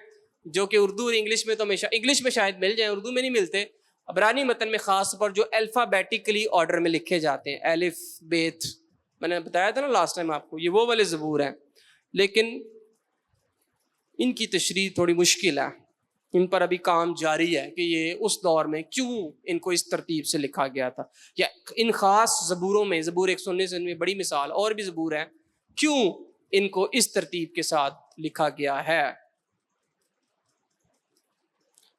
جو کہ اردو اور انگلش میں تو ہمیشہ انگلش میں شاید مل جائیں، اردو میں نہیں ملتے. عبرانی متن میں خاص پر جو الفابیٹیکلی آرڈر میں لکھے جاتے ہیں، الف بیت، میں نے بتایا تھا نا لاسٹ ٹائم آپ کو، یہ وہ والے زبور ہیں. لیکن ان کی تشریح تھوڑی مشکل ہے، ان پر ابھی کام جاری ہے کہ یہ اس دور میں کیوں ان کو اس ترتیب سے لکھا گیا تھا، یا ان خاص زبوروں میں زبور 119 میں بڑی مثال اور بھی زبور ہیں کیوں ان کو اس ترتیب کے ساتھ لکھا گیا ہے.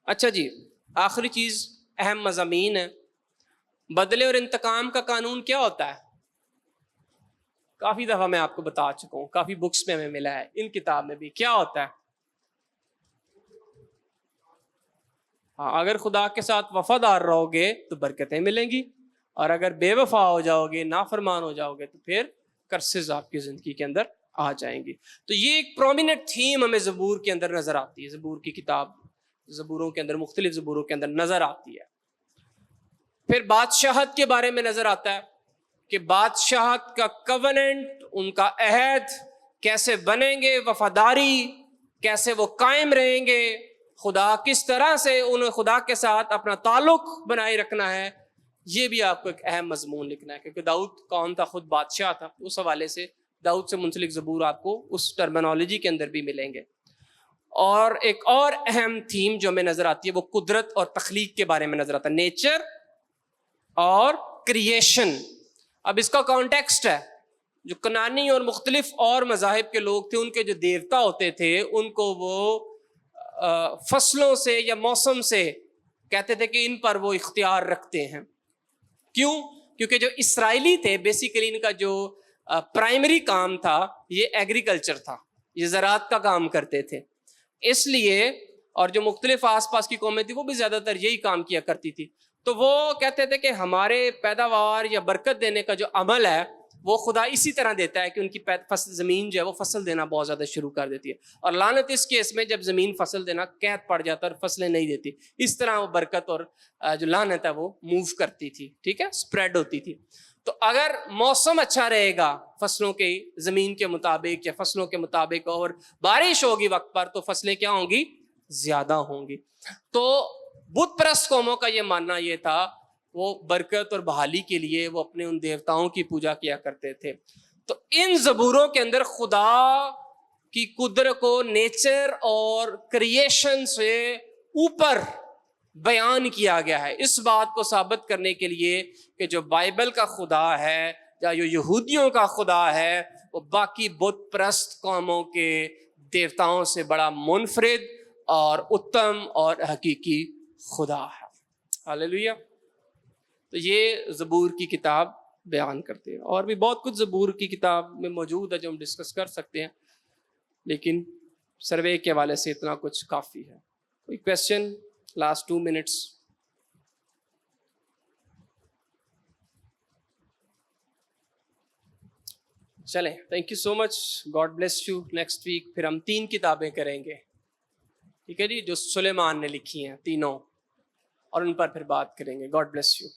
اچھا جی آخری چیز اہم مضامین ہے. بدلے اور انتقام کا قانون کیا ہوتا ہے؟ کافی دفعہ میں آپ کو بتا چکا ہوں، کافی بکس میں ہمیں ملا ہے، ان کتاب میں بھی. کیا ہوتا ہے؟ ہاں اگر خدا کے ساتھ وفادار رہو گے تو برکتیں ملیں گی، اور اگر بے وفا ہو جاؤ گے، نافرمان ہو جاؤ گے، تو پھر کرسز آپ کی زندگی کے اندر آ جائیں گی. تو یہ ایک پرومیننٹ تھیم ہمیں زبور کے اندر نظر آتی ہے. زبور کی کتاب زبوروں کے اندر، مختلف زبوروں کے اندر نظر آتی ہے. پھر بادشاہت کے بارے میں نظر آتا ہے کہ بادشاہت کا کووننٹ، ان کا عہد کیسے بنیں گے، وفاداری کیسے وہ قائم رہیں گے، خدا کس طرح سے انہیں خدا کے ساتھ اپنا تعلق بنائے رکھنا ہے. یہ بھی آپ کو ایک اہم مضمون لکھنا ہے، کیونکہ داؤد کون تھا؟ خود بادشاہ تھا. اس حوالے سے داؤد سے منسلک زبور آپ کو اس ٹرمینالوجی کے اندر بھی ملیں گے. اور ایک اور اہم تھیم جو ہمیں نظر آتی ہے وہ قدرت اور تخلیق کے بارے میں نظر آتا ہے، نیچر اور کریشن. اب اس کا کانٹیکسٹ ہے، جو کنانی اور مختلف اور مذاہب کے لوگ تھے، ان کے جو دیوتا ہوتے تھے ان کو وہ فصلوں سے یا موسم سے کہتے تھے کہ ان پر وہ اختیار رکھتے ہیں. کیوں؟ کیونکہ جو اسرائیلی تھے بیسیکلی ان کا جو پرائمری کام تھا یہ ایگریکلچر تھا، یہ زراعت کا کام کرتے تھے. اس لیے اور جو مختلف آس پاس کی قومیں تھی وہ بھی زیادہ تر یہی کام کیا کرتی تھی. تو وہ کہتے تھے کہ ہمارے پیداوار یا برکت دینے کا جو عمل ہے وہ خدا اسی طرح دیتا ہے کہ ان کی زمین جو ہے وہ فصل دینا بہت زیادہ شروع کر دیتی ہے. اور لعنت اس کیس میں جب زمین فصل دینا قید پڑ جاتا ہے اور فصلیں نہیں دیتی، اس طرح وہ برکت اور جو لعنت ہے وہ موو کرتی تھی، ٹھیک ہے، اسپریڈ ہوتی تھی. تو اگر موسم اچھا رہے گا فصلوں کے زمین کے مطابق یا فصلوں کے مطابق اور بارش ہوگی وقت پر، تو فصلیں کیا ہوں گی؟ زیادہ ہوں گی. تو بت پرست قوموں کا یہ ماننا یہ تھا، وہ برکت اور بحالی کے لیے وہ اپنے ان دیوتاؤں کی پوجا کیا کرتے تھے. تو ان زبوروں کے اندر خدا کی قدرت کو نیچر اور کریشن سے اوپر بیان کیا گیا ہے، اس بات کو ثابت کرنے کے لیے کہ جو بائبل کا خدا ہے یا جو یہودیوں کا خدا ہے وہ باقی بت پرست قوموں کے دیوتاؤں سے بڑا منفرد اور اتم اور حقیقی خدا ہے. ہاللیلویا. تو یہ زبور کی کتاب بیان کرتے ہیں، اور بھی بہت کچھ زبور کی کتاب میں موجود ہے جو ہم ڈسکس کر سکتے ہیں، لیکن سروے کے حوالے سے اتنا کچھ کافی ہے. کوئی کویسچن؟ Last 2 minutes. چلیں، thank you so much, God bless you. Next week پھر ہم 3 کتابیں کریں گے، ٹھیک ہے جی، جو سلیمان نے لکھی ہیں تینوں، اور ان پر پھر بات کریں گے. God bless you.